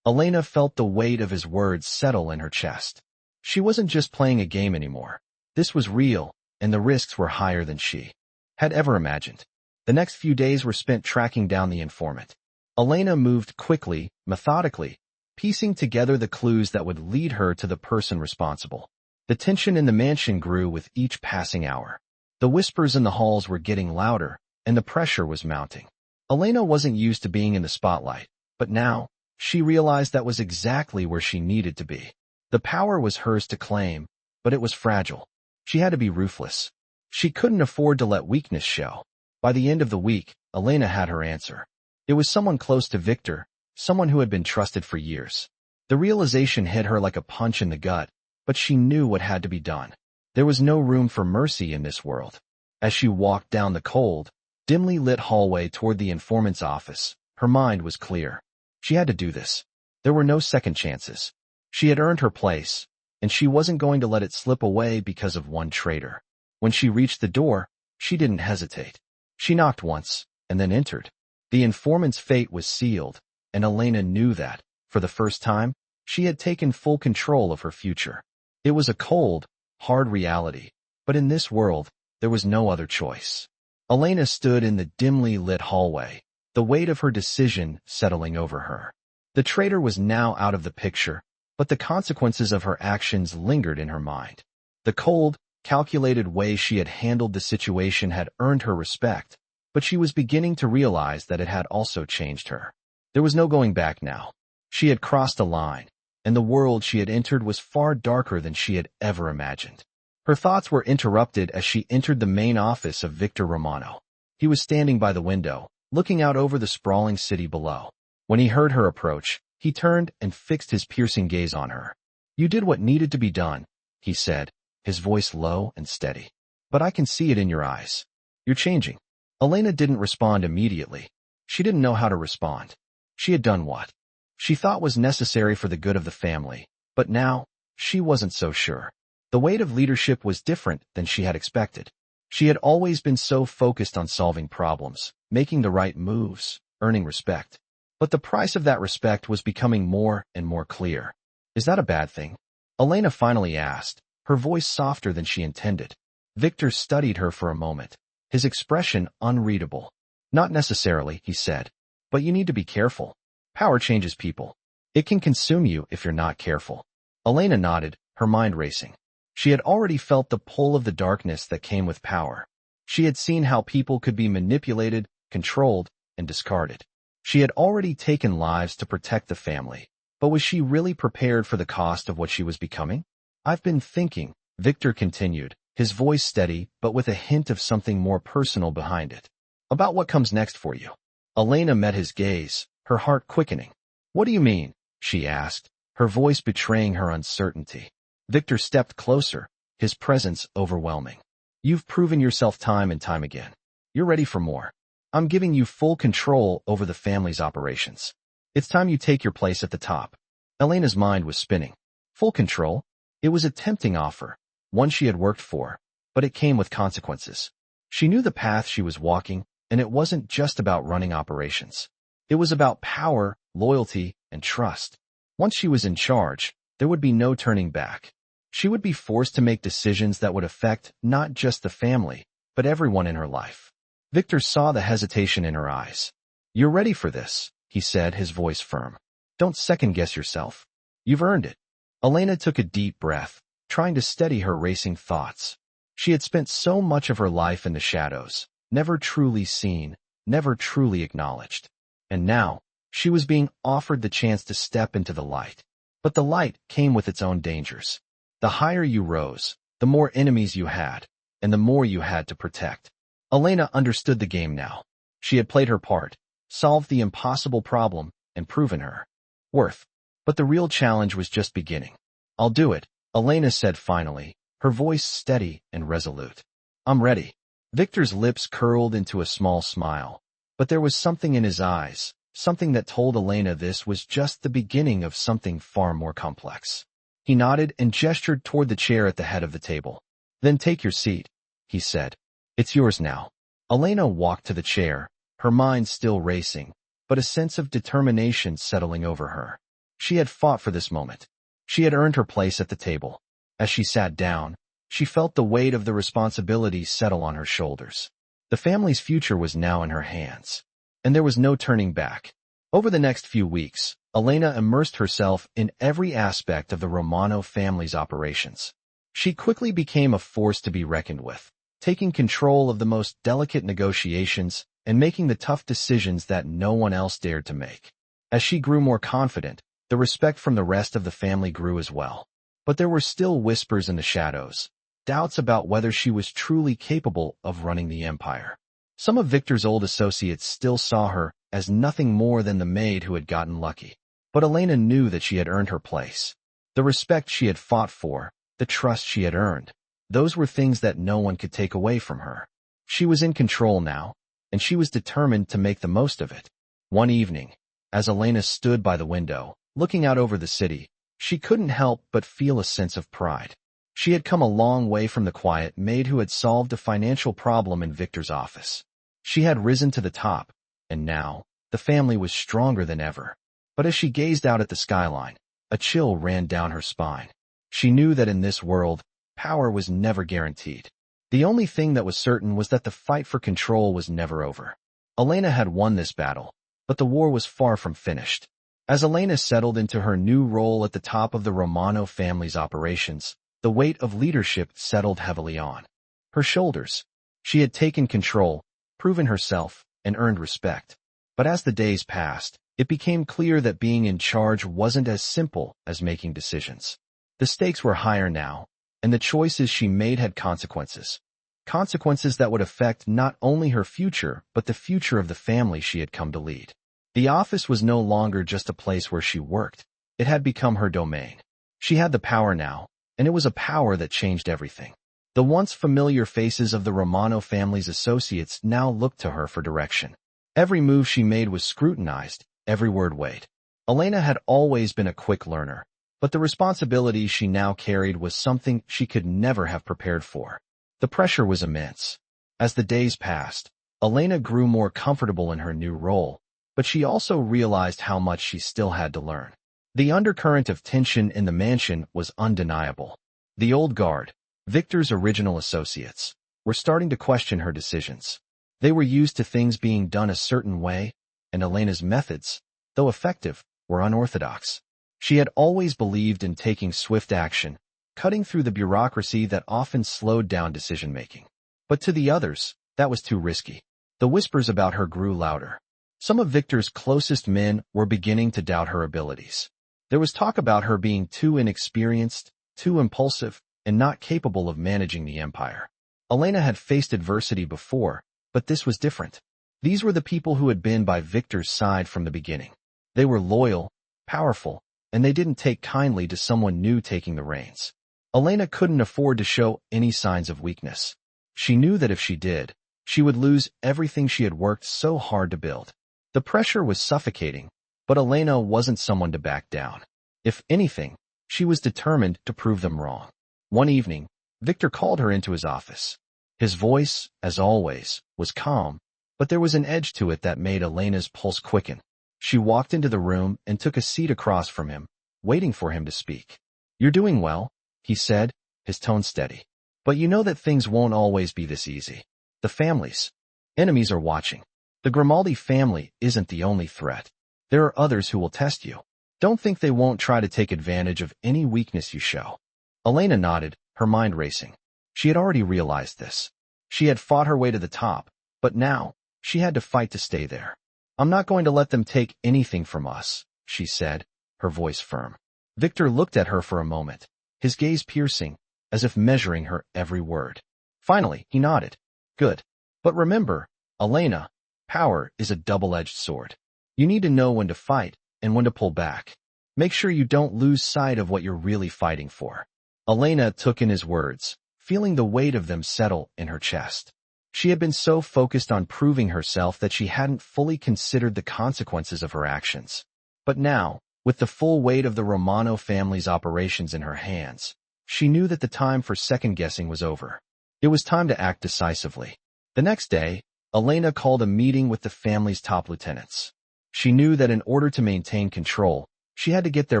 Elena felt the weight of his words settle in her chest. She wasn't just playing a game anymore. This was real, and the risks were higher than she had ever imagined. The next few days were spent tracking down the informant. Elena moved quickly, methodically, piecing together the clues that would lead her to the person responsible. The tension in the mansion grew with each passing hour. The whispers in the halls were getting louder, and the pressure was mounting. Elena wasn't used to being in the spotlight, but now, she realized that was exactly where she needed to be. The power was hers to claim, but it was fragile. She had to be ruthless. She couldn't afford to let weakness show. By the end of the week, Elena had her answer. It was someone close to Victor, someone who had been trusted for years. The realization hit her like a punch in the gut, but she knew what had to be done. There was no room for mercy in this world. As she walked down the cold, dimly lit hallway toward the informant's office, her mind was clear. She had to do this. There were no second chances. She had earned her place, and she wasn't going to let it slip away because of one traitor. When she reached the door, she didn't hesitate. She knocked once, and then entered. The informant's fate was sealed, and Elena knew that, for the first time, she had taken full control of her future. It was a cold, hard reality, but in this world, there was no other choice. Elena stood in the dimly lit hallway, the weight of her decision settling over her. The traitor was now out of the picture, but the consequences of her actions lingered in her mind. The cold, calculated way she had handled the situation had earned her respect, but she was beginning to realize that it had also changed her. There was no going back now. She had crossed a line, and the world she had entered was far darker than she had ever imagined. Her thoughts were interrupted as she entered the main office of Victor Romano. He was standing by the window, looking out over the sprawling city below. When he heard her approach, he turned and fixed his piercing gaze on her. You did what needed to be done, he said, his voice low and steady. But I can see it in your eyes. You're changing. Elena didn't respond immediately. She didn't know how to respond. She had done what she thought was necessary for the good of the family, but now, she wasn't so sure. The weight of leadership was different than she had expected. She had always been so focused on solving problems, making the right moves, earning respect. But the price of that respect was becoming more and more clear. Is that a bad thing? Elena finally asked, her voice softer than she intended. Victor studied her for a moment, his expression unreadable. Not necessarily, he said. But you need to be careful. Power changes people. It can consume you if you're not careful. Elena nodded, her mind racing. She had already felt the pull of the darkness that came with power. She had seen how people could be manipulated, controlled, and discarded. She had already taken lives to protect the family. But was she really prepared for the cost of what she was becoming? I've been thinking, Victor continued, his voice steady but with a hint of something more personal behind it. About what comes next for you. Elena met his gaze, her heart quickening. What do you mean? She asked, her voice betraying her uncertainty. Victor stepped closer, his presence overwhelming. You've proven yourself time and time again. You're ready for more. I'm giving you full control over the family's operations. It's time you take your place at the top. Elena's mind was spinning. Full control? It was a tempting offer, one she had worked for, but it came with consequences. She knew the path she was walking, and it wasn't just about running operations. It was about power, loyalty, and trust. Once she was in charge, there would be no turning back. She would be forced to make decisions that would affect not just the family, but everyone in her life. Victor saw the hesitation in her eyes. You're ready for this, he said, his voice firm. Don't second-guess yourself. You've earned it. Elena took a deep breath, trying to steady her racing thoughts. She had spent so much of her life in the shadows, never truly seen, never truly acknowledged. And now, she was being offered the chance to step into the light. But the light came with its own dangers. The higher you rose, the more enemies you had, and the more you had to protect. Elena understood the game now. She had played her part, solved the impossible problem, and proven her worth. But the real challenge was just beginning. I'll do it, Elena said finally, her voice steady and resolute. I'm ready. Victor's lips curled into a small smile. But there was something in his eyes, something that told Elena this was just the beginning of something far more complex. He nodded and gestured toward the chair at the head of the table. Then take your seat, he said. It's yours now. Elena walked to the chair, her mind still racing, but a sense of determination settling over her. She had fought for this moment. She had earned her place at the table. As she sat down, she felt the weight of the responsibility settle on her shoulders. The family's future was now in her hands, and there was no turning back. Over the next few weeks, Elena immersed herself in every aspect of the Romano family's operations. She quickly became a force to be reckoned with, taking control of the most delicate negotiations and making the tough decisions that no one else dared to make. As she grew more confident, the respect from the rest of the family grew as well. But there were still whispers in the shadows, doubts about whether she was truly capable of running the empire. Some of Victor's old associates still saw her as nothing more than the maid who had gotten lucky. But Elena knew that she had earned her place. The respect she had fought for, the trust she had earned, those were things that no one could take away from her. She was in control now, and she was determined to make the most of it. One evening, as Elena stood by the window, looking out over the city, she couldn't help but feel a sense of pride. She had come a long way from the quiet maid who had solved a financial problem in Victor's office. She had risen to the top, and now, the family was stronger than ever. But as she gazed out at the skyline, a chill ran down her spine. She knew that in this world, power was never guaranteed. The only thing that was certain was that the fight for control was never over. Elena had won this battle, but the war was far from finished. As Elena settled into her new role at the top of the Romano family's operations, the weight of leadership settled heavily on her shoulders. She had taken control, proven herself, and earned respect. But as the days passed, it became clear that being in charge wasn't as simple as making decisions. The stakes were higher now, and the choices she made had consequences. Consequences that would affect not only her future, but the future of the family she had come to lead. The office was no longer just a place where she worked. It had become her domain. She had the power now, and it was a power that changed everything. The once familiar faces of the Romano family's associates now looked to her for direction. Every move she made was scrutinized, every word weighed. Elena had always been a quick learner, but the responsibility she now carried was something she could never have prepared for. The pressure was immense. As the days passed, Elena grew more comfortable in her new role, but she also realized how much she still had to learn. The undercurrent of tension in the mansion was undeniable. The old guard, Victor's original associates, were starting to question her decisions. They were used to things being done a certain way, and Elena's methods, though effective, were unorthodox. She had always believed in taking swift action, cutting through the bureaucracy that often slowed down decision-making. But to the others, that was too risky. The whispers about her grew louder. Some of Victor's closest men were beginning to doubt her abilities. There was talk about her being too inexperienced, too impulsive, and not capable of managing the empire. Elena had faced adversity before, but this was different. These were the people who had been by Victor's side from the beginning. They were loyal, powerful, and they didn't take kindly to someone new taking the reins. Elena couldn't afford to show any signs of weakness. She knew that if she did, she would lose everything she had worked so hard to build. The pressure was suffocating, but Elena wasn't someone to back down. If anything, she was determined to prove them wrong. One evening, Victor called her into his office. His voice, as always, was calm, but there was an edge to it that made Elena's pulse quicken. She walked into the room and took a seat across from him, waiting for him to speak. "You're doing well," he said, his tone steady. "But you know that things won't always be this easy. The family's enemies are watching. The Grimaldi family isn't the only threat. There are others who will test you. Don't think they won't try to take advantage of any weakness you show." Elena nodded, her mind racing. She had already realized this. She had fought her way to the top, but now, she had to fight to stay there. "I'm not going to let them take anything from us," she said, her voice firm. Victor looked at her for a moment, his gaze piercing, as if measuring her every word. Finally, he nodded. "Good. But remember, Elena, power is a double-edged sword. You need to know when to fight and when to pull back. Make sure you don't lose sight of what you're really fighting for." Elena took in his words, feeling the weight of them settle in her chest. She had been so focused on proving herself that she hadn't fully considered the consequences of her actions. But now, with the full weight of the Romano family's operations in her hands, she knew that the time for second-guessing was over. It was time to act decisively. The next day, Elena called a meeting with the family's top lieutenants. She knew that in order to maintain control, she had to get their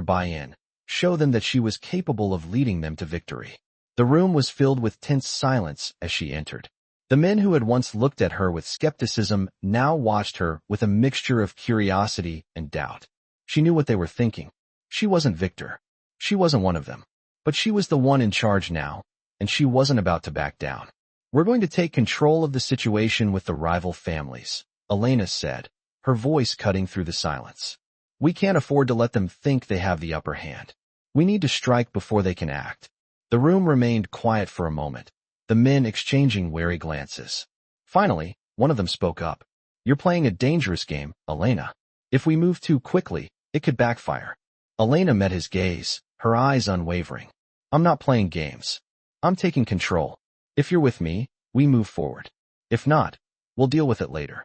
buy-in, show them that she was capable of leading them to victory. The room was filled with tense silence as she entered. The men who had once looked at her with skepticism now watched her with a mixture of curiosity and doubt. She knew what they were thinking. She wasn't Victor. She wasn't one of them. But she was the one in charge now, and she wasn't about to back down. "We're going to take control of the situation with the rival families," Elena said, her voice cutting through the silence. "We can't afford to let them think they have the upper hand. We need to strike before they can act." The room remained quiet for a moment, the men exchanging wary glances. Finally, one of them spoke up. "You're playing a dangerous game, Elena. If we move too quickly, it could backfire." Elena met his gaze, her eyes unwavering. "I'm not playing games. I'm taking control. If you're with me, we move forward. If not, we'll deal with it later."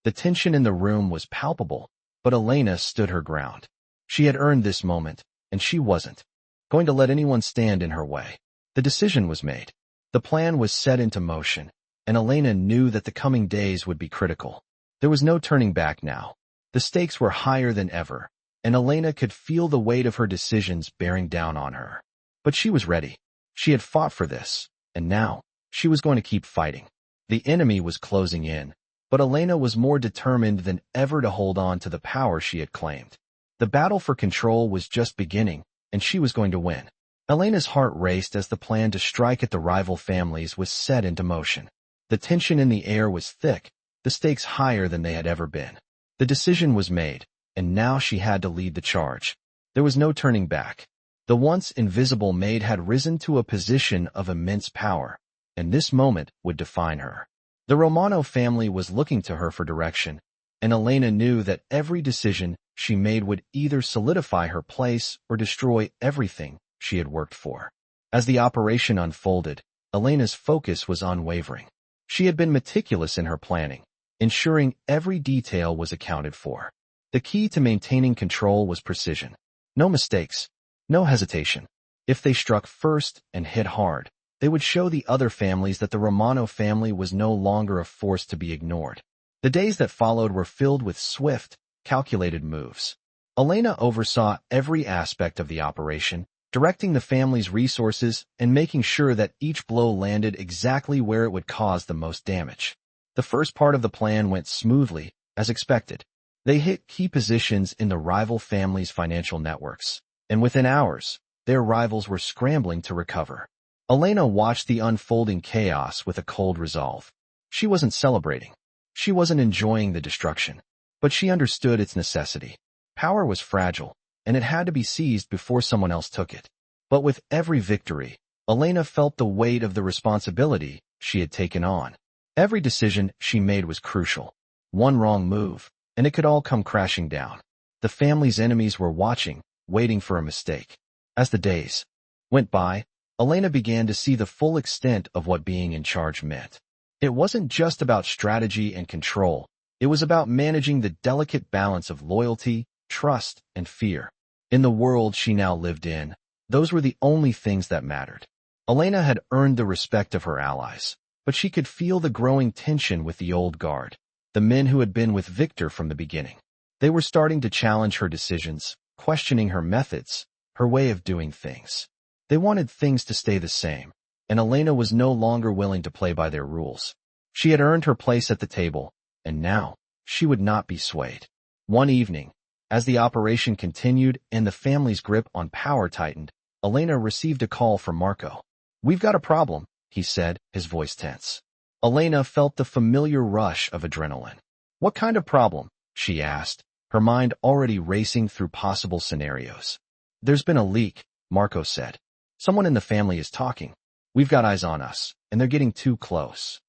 The tension in the room was palpable, but Elena stood her ground. She had earned this moment, and she wasn't going to let anyone stand in her way. The decision was made. The plan was set into motion, and Elena knew that the coming days would be critical. There was no turning back now. The stakes were higher than ever, and Elena could feel the weight of her decisions bearing down on her. But she was ready. She had fought for this, and now, she was going to keep fighting. The enemy was closing in, but Elena was more determined than ever to hold on to the power she had claimed. The battle for control was just beginning, and she was going to win. Elena's heart raced as the plan to strike at the rival families was set into motion. The tension in the air was thick, the stakes higher than they had ever been. The decision was made, and now she had to lead the charge. There was no turning back. The once invisible Maid had risen to a position of immense power, and this moment would define her. The Romano family was looking to her for direction, and Elena knew that every decision she made would either solidify her place or destroy everything she had worked for. As the operation unfolded, Elena's focus was unwavering. She had been meticulous in her planning, ensuring every detail was accounted for. The key to maintaining control was precision. No mistakes, no hesitation. If they struck first and hit hard, they would show the other families that the Romano family was no longer a force to be ignored. The days that followed were filled with swift, calculated moves. Elena oversaw every aspect of the operation, directing the family's resources and making sure that each blow landed exactly where it would cause the most damage. The first part of the plan went smoothly, as expected. They hit key positions in the rival families' financial networks, and within hours, their rivals were scrambling to recover. Elena watched the unfolding chaos with a cold resolve. She wasn't celebrating. She wasn't enjoying the destruction, but she understood its necessity. Power was fragile, and it had to be seized before someone else took it. But with every victory, Elena felt the weight of the responsibility she had taken on. Every decision she made was crucial. One wrong move, and it could all come crashing down. The family's enemies were watching, waiting for a mistake. As the days went by, Elena began to see the full extent of what being in charge meant. It wasn't just about strategy and control. It was about managing the delicate balance of loyalty, trust, and fear. In the world she now lived in, those were the only things that mattered. Elena had earned the respect of her allies, but she could feel the growing tension with the old guard, the men who had been with Victor from the beginning. They were starting to challenge her decisions, questioning her methods, her way of doing things. They wanted things to stay the same, and Elena was no longer willing to play by their rules. She had earned her place at the table, and now she would not be swayed. One evening, as the operation continued and the family's grip on power tightened, Elena received a call from Marco. "We've got a problem," he said, his voice tense. Elena felt the familiar rush of adrenaline. "What kind of problem?" she asked, her mind already racing through possible scenarios. "There's been a leak," Marco said. "Someone in the family is talking. We've got eyes on us, and they're getting too close."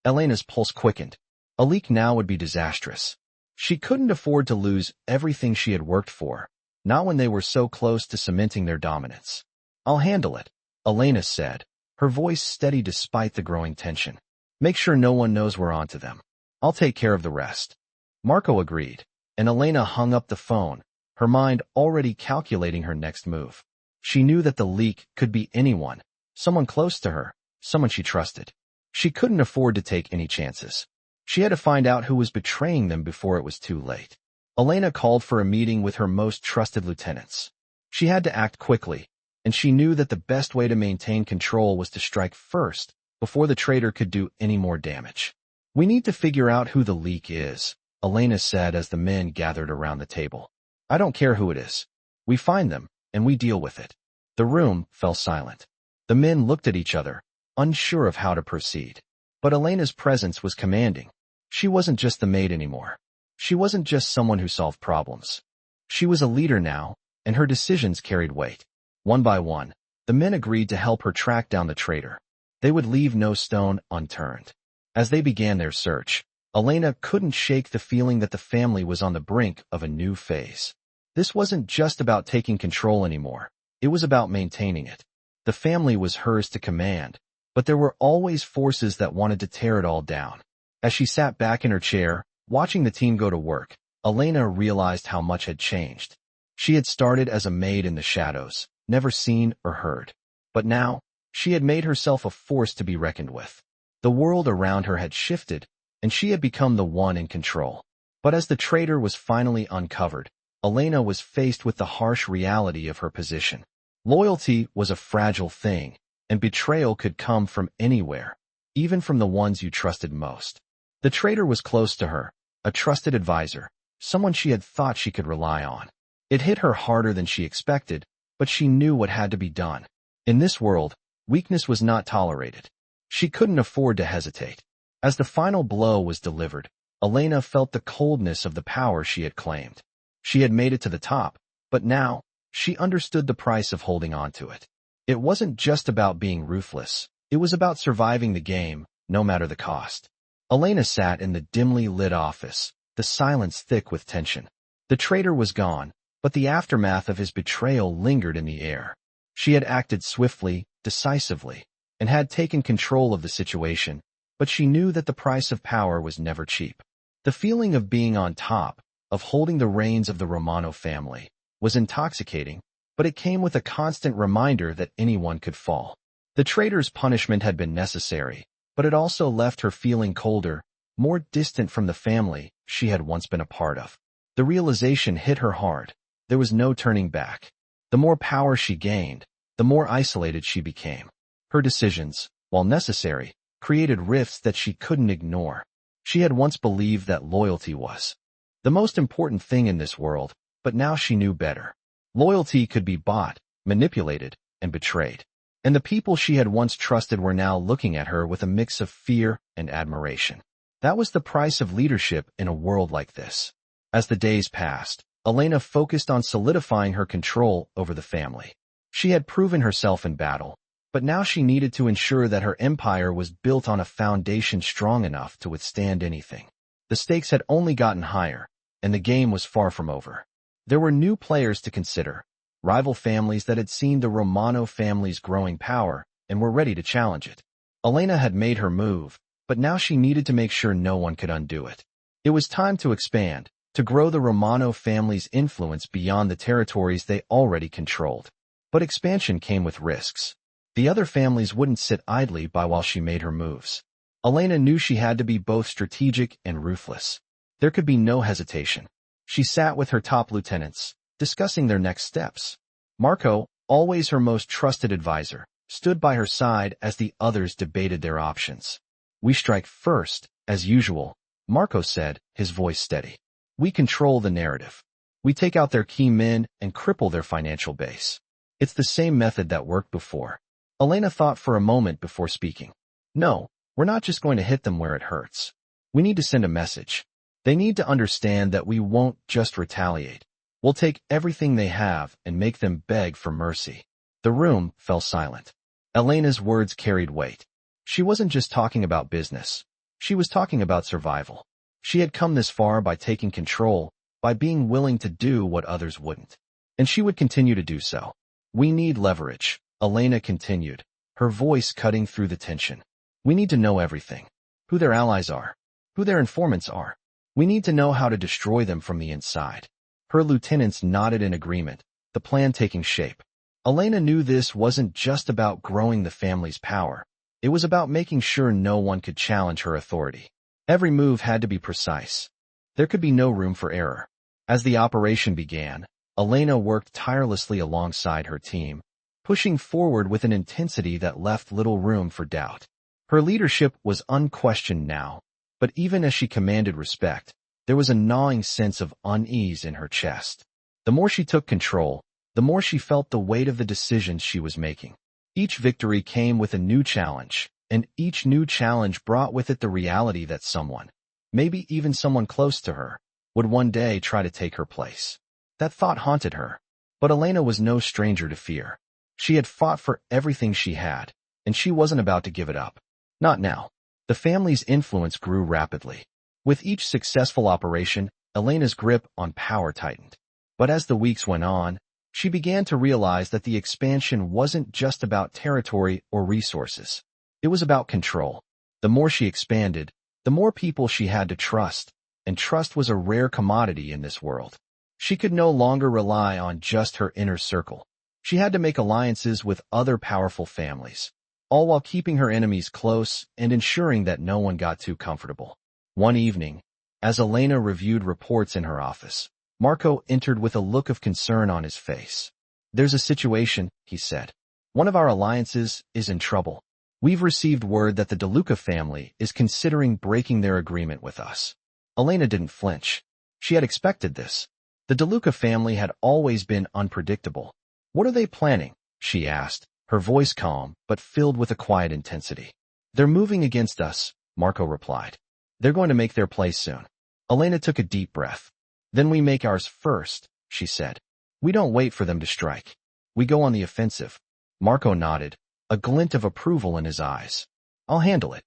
Elena's pulse quickened. A leak now would be disastrous. She couldn't afford to lose everything she had worked for, not when they were so close to cementing their dominance. "I'll handle it," Elena said, her voice steady despite the growing tension. "Make sure no one knows we're onto them. I'll take care of the rest." Marco agreed, and Elena hung up the phone, her mind already calculating her next move. She knew that the leak could be anyone, someone close to her, someone she trusted. She couldn't afford to take any chances. She had to find out who was betraying them before it was too late. Elena called for a meeting with her most trusted lieutenants. She had to act quickly, and she knew that the best way to maintain control was to strike first, before the traitor could do any more damage. "We need to figure out who the leak is," Elena said as the men gathered around the table. "I don't care who it is. We find them, and we deal with it." The room fell silent. The men looked at each other, unsure of how to proceed. But Elena's presence was commanding. She wasn't just the maid anymore. She wasn't just someone who solved problems. She was a leader now, and her decisions carried weight. One by one, the men agreed to help her track down the traitor. They would leave no stone unturned. As they began their search, Elena couldn't shake the feeling that the family was on the brink of a new phase. This wasn't just about taking control anymore. It was about maintaining it. The family was hers to command, but there were always forces that wanted to tear it all down. As she sat back in her chair, watching the team go to work, Elena realized how much had changed. She had started as a maid in the shadows, never seen or heard. But now, she had made herself a force to be reckoned with. The world around her had shifted, and she had become the one in control. But as the traitor was finally uncovered, Elena was faced with the harsh reality of her position. Loyalty was a fragile thing, and betrayal could come from anywhere, even from the ones you trusted most. The traitor was close to her, a trusted advisor, someone she had thought she could rely on. It hit her harder than she expected, but she knew what had to be done. In this world, weakness was not tolerated. She couldn't afford to hesitate. As the final blow was delivered, Elena felt the coldness of the power she had claimed. She had made it to the top, but now, she understood the price of holding on to it. It wasn't just about being ruthless. It was about surviving the game, no matter the cost. Elena sat in the dimly lit office, the silence thick with tension. The traitor was gone, but the aftermath of his betrayal lingered in the air. She had acted swiftly, decisively, and had taken control of the situation, but she knew that the price of power was never cheap. The feeling of being on top, of holding the reins of the Romano family, was intoxicating, but it came with a constant reminder that anyone could fall. The traitor's punishment had been necessary, but it also left her feeling colder, more distant from the family she had once been a part of. The realization hit her hard. There was no turning back. The more power she gained, the more isolated she became. Her decisions, while necessary, created rifts that she couldn't ignore. She had once believed that loyalty was the most important thing in this world, but now she knew better. Loyalty could be bought, manipulated, and betrayed. And the people she had once trusted were now looking at her with a mix of fear and admiration. That was the price of leadership in a world like this. As the days passed, Elena focused on solidifying her control over the family. She had proven herself in battle, but now she needed to ensure that her empire was built on a foundation strong enough to withstand anything. The stakes had only gotten higher, and the game was far from over. There were new players to consider, rival families that had seen the Romano family's growing power and were ready to challenge it. Elena had made her move, but now she needed to make sure no one could undo it. It was time to expand, to grow the Romano family's influence beyond the territories they already controlled. But expansion came with risks. The other families wouldn't sit idly by while she made her moves. Elena knew she had to be both strategic and ruthless. There could be no hesitation. She sat with her top lieutenants, discussing their next steps. Marco, always her most trusted advisor, stood by her side as the others debated their options. "We strike first, as usual," Marco said, his voice steady. "We control the narrative. We take out their key men and cripple their financial base. It's the same method that worked before." Elena thought for a moment before speaking. "No, we're not just going to hit them where it hurts. We need to send a message. They need to understand that we won't just retaliate. We'll take everything they have and make them beg for mercy." The room fell silent. Elena's words carried weight. She wasn't just talking about business. She was talking about survival. She had come this far by taking control, by being willing to do what others wouldn't. And she would continue to do so. "We need leverage," Elena continued, her voice cutting through the tension. "We need to know everything. Who their allies are. Who their informants are. We need to know how to destroy them from the inside." Her lieutenants nodded in agreement, the plan taking shape. Elena knew this wasn't just about growing the family's power. It was about making sure no one could challenge her authority. Every move had to be precise. There could be no room for error. As the operation began, Elena worked tirelessly alongside her team, pushing forward with an intensity that left little room for doubt. Her leadership was unquestioned now, but even as she commanded respect, there was a gnawing sense of unease in her chest. The more she took control, the more she felt the weight of the decisions she was making. Each victory came with a new challenge, and each new challenge brought with it the reality that someone, maybe even someone close to her, would one day try to take her place. That thought haunted her, but Elena was no stranger to fear. She had fought for everything she had, and she wasn't about to give it up. Not now. The family's influence grew rapidly. With each successful operation, Elena's grip on power tightened. But as the weeks went on, she began to realize that the expansion wasn't just about territory or resources. It was about control. The more she expanded, the more people she had to trust, and trust was a rare commodity in this world. She could no longer rely on just her inner circle. She had to make alliances with other powerful families, all while keeping her enemies close and ensuring that no one got too comfortable. One evening, as Elena reviewed reports in her office, Marco entered with a look of concern on his face. "There's a situation," he said. "One of our alliances is in trouble. We've received word that the De Luca family is considering breaking their agreement with us." Elena didn't flinch. She had expected this. The De Luca family had always been unpredictable. "What are they planning?" she asked, her voice calm but filled with a quiet intensity. "They're moving against us," Marco replied. "They're going to make their play soon." Elena took a deep breath. "Then we make ours first," she said. "We don't wait for them to strike. We go on the offensive." Marco nodded, a glint of approval in his eyes. "I'll handle it."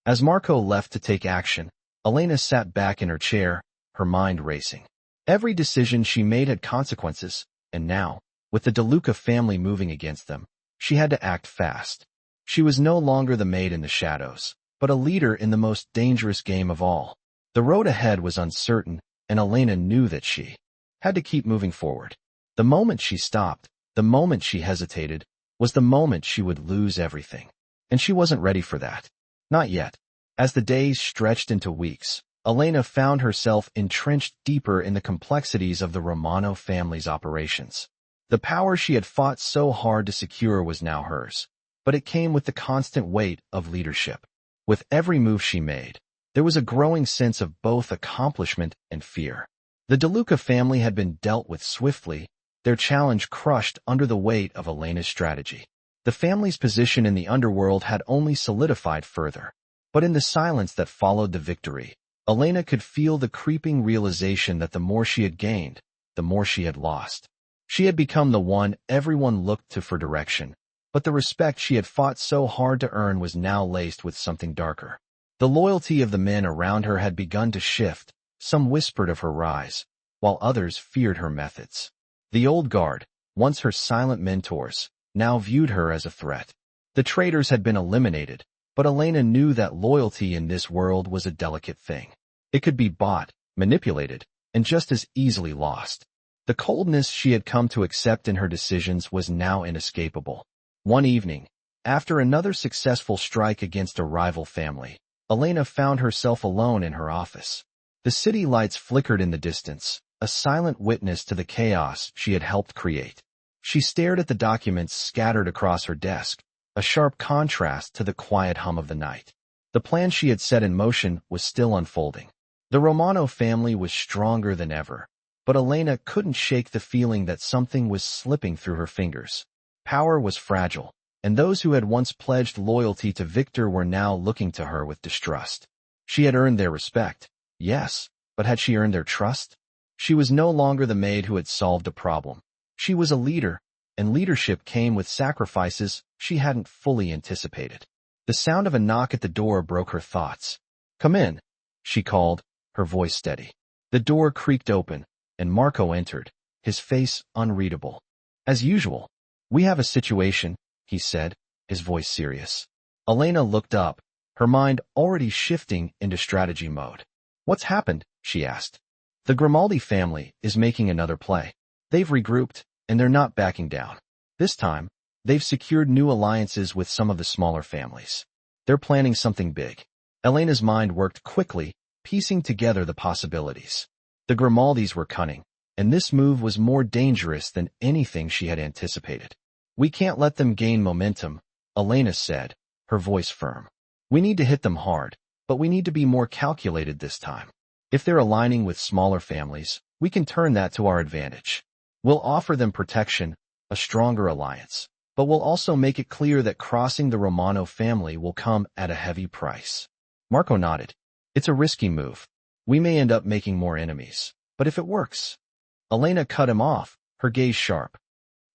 As Marco left to take action, Elena sat back in her chair, her mind racing. Every decision she made had consequences, and now, with the De Luca family moving against them, she had to act fast. She was no longer the maid in the shadows, but a leader in the most dangerous game of all. The road ahead was uncertain, and Elena knew that she had to keep moving forward. The moment she stopped, the moment she hesitated, was the moment she would lose everything. And she wasn't ready for that. Not yet. As the days stretched into weeks, Elena found herself entrenched deeper in the complexities of the Romano family's operations. The power she had fought so hard to secure was now hers, but it came with the constant weight of leadership. With every move she made, there was a growing sense of both accomplishment and fear. The De Luca family had been dealt with swiftly, their challenge crushed under the weight of Elena's strategy. The family's position in the underworld had only solidified further, but in the silence that followed the victory, Elena could feel the creeping realization that the more she had gained, the more she had lost. She had become the one everyone looked to for direction, but the respect she had fought so hard to earn was now laced with something darker. The loyalty of the men around her had begun to shift. Some whispered of her rise, while others feared her methods. The old guard, once her silent mentors, now viewed her as a threat. The traitors had been eliminated, but Elena knew that loyalty in this world was a delicate thing. It could be bought, manipulated, and just as easily lost. The coldness she had come to accept in her decisions was now inescapable. One evening, after another successful strike against a rival family, Elena found herself alone in her office. The city lights flickered in the distance, a silent witness to the chaos she had helped create. She stared at the documents scattered across her desk, a sharp contrast to the quiet hum of the night. The plan she had set in motion was still unfolding. The Romano family was stronger than ever, but Elena couldn't shake the feeling that something was slipping through her fingers. Power was fragile, and those who had once pledged loyalty to Victor were now looking to her with distrust. She had earned their respect, yes, but had she earned their trust? She was no longer the maid who had solved a problem. She was a leader, and leadership came with sacrifices she hadn't fully anticipated. The sound of a knock at the door broke her thoughts. "Come in," she called, her voice steady. The door creaked open, and Marco entered, his face unreadable. "As usual, we have a situation," he said, his voice serious. Elena looked up, her mind already shifting into strategy mode. "What's happened?" she asked. "The Grimaldi family is making another play. They've regrouped, and they're not backing down. This time, they've secured new alliances with some of the smaller families. They're planning something big." Elena's mind worked quickly, piecing together the possibilities. The Grimaldis were cunning, and this move was more dangerous than anything she had anticipated. "We can't let them gain momentum," Elena said, her voice firm. "We need to hit them hard, but we need to be more calculated this time. If they're aligning with smaller families, we can turn that to our advantage. We'll offer them protection, a stronger alliance, but we'll also make it clear that crossing the Romano family will come at a heavy price." Marco nodded. "It's a risky move. We may end up making more enemies, but if it works..." Elena cut him off, her gaze sharp.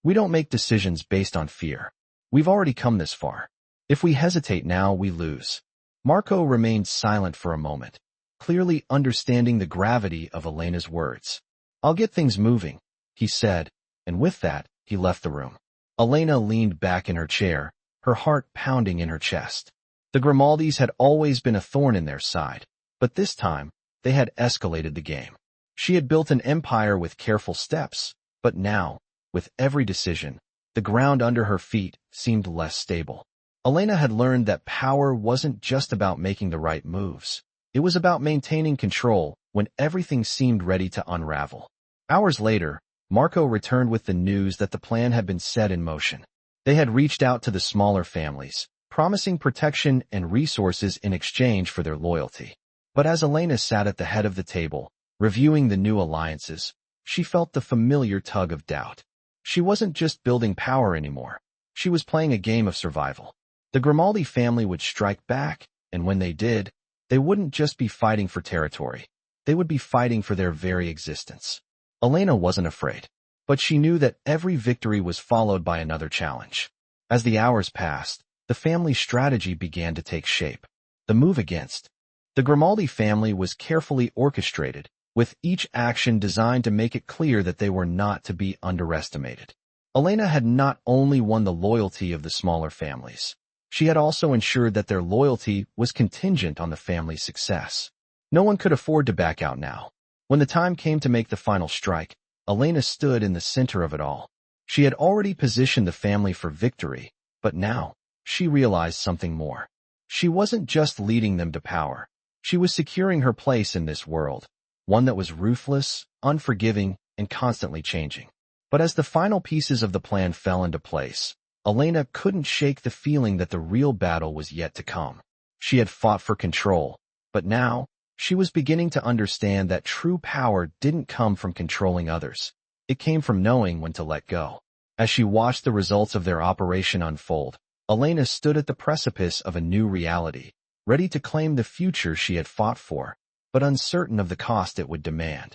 "We don't make decisions based on fear. We've already come this far. If we hesitate now, we lose." Marco remained silent for a moment, clearly understanding the gravity of Elena's words. "I'll get things moving," he said, and with that, he left the room. Elena leaned back in her chair, her heart pounding in her chest. The Grimaldis had always been a thorn in their side, but this time, they had escalated the game. She had built an empire with careful steps, but now, with every decision, the ground under her feet seemed less stable. Elena had learned that power wasn't just about making the right moves. It was about maintaining control when everything seemed ready to unravel. Hours later, Marco returned with the news that the plan had been set in motion. They had reached out to the smaller families, promising protection and resources in exchange for their loyalty. But as Elena sat at the head of the table, reviewing the new alliances, she felt the familiar tug of doubt. She wasn't just building power anymore. She was playing a game of survival. The Grimaldi family would strike back, and when they did, they wouldn't just be fighting for territory. They would be fighting for their very existence. Elena wasn't afraid, but she knew that every victory was followed by another challenge. As the hours passed, the family's strategy began to take shape. The move against the Grimaldi family was carefully orchestrated, with each action designed to make it clear that they were not to be underestimated. Elena had not only won the loyalty of the smaller families, she had also ensured that their loyalty was contingent on the family's success. No one could afford to back out now. When the time came to make the final strike, Elena stood in the center of it all. She had already positioned the family for victory, but now, she realized something more. She wasn't just leading them to power. She was securing her place in this world, one that was ruthless, unforgiving, and constantly changing. But as the final pieces of the plan fell into place, Elena couldn't shake the feeling that the real battle was yet to come. She had fought for control, but now, she was beginning to understand that true power didn't come from controlling others. It came from knowing when to let go. As she watched the results of their operation unfold, Elena stood at the precipice of a new reality, ready to claim the future she had fought for, but uncertain of the cost it would demand.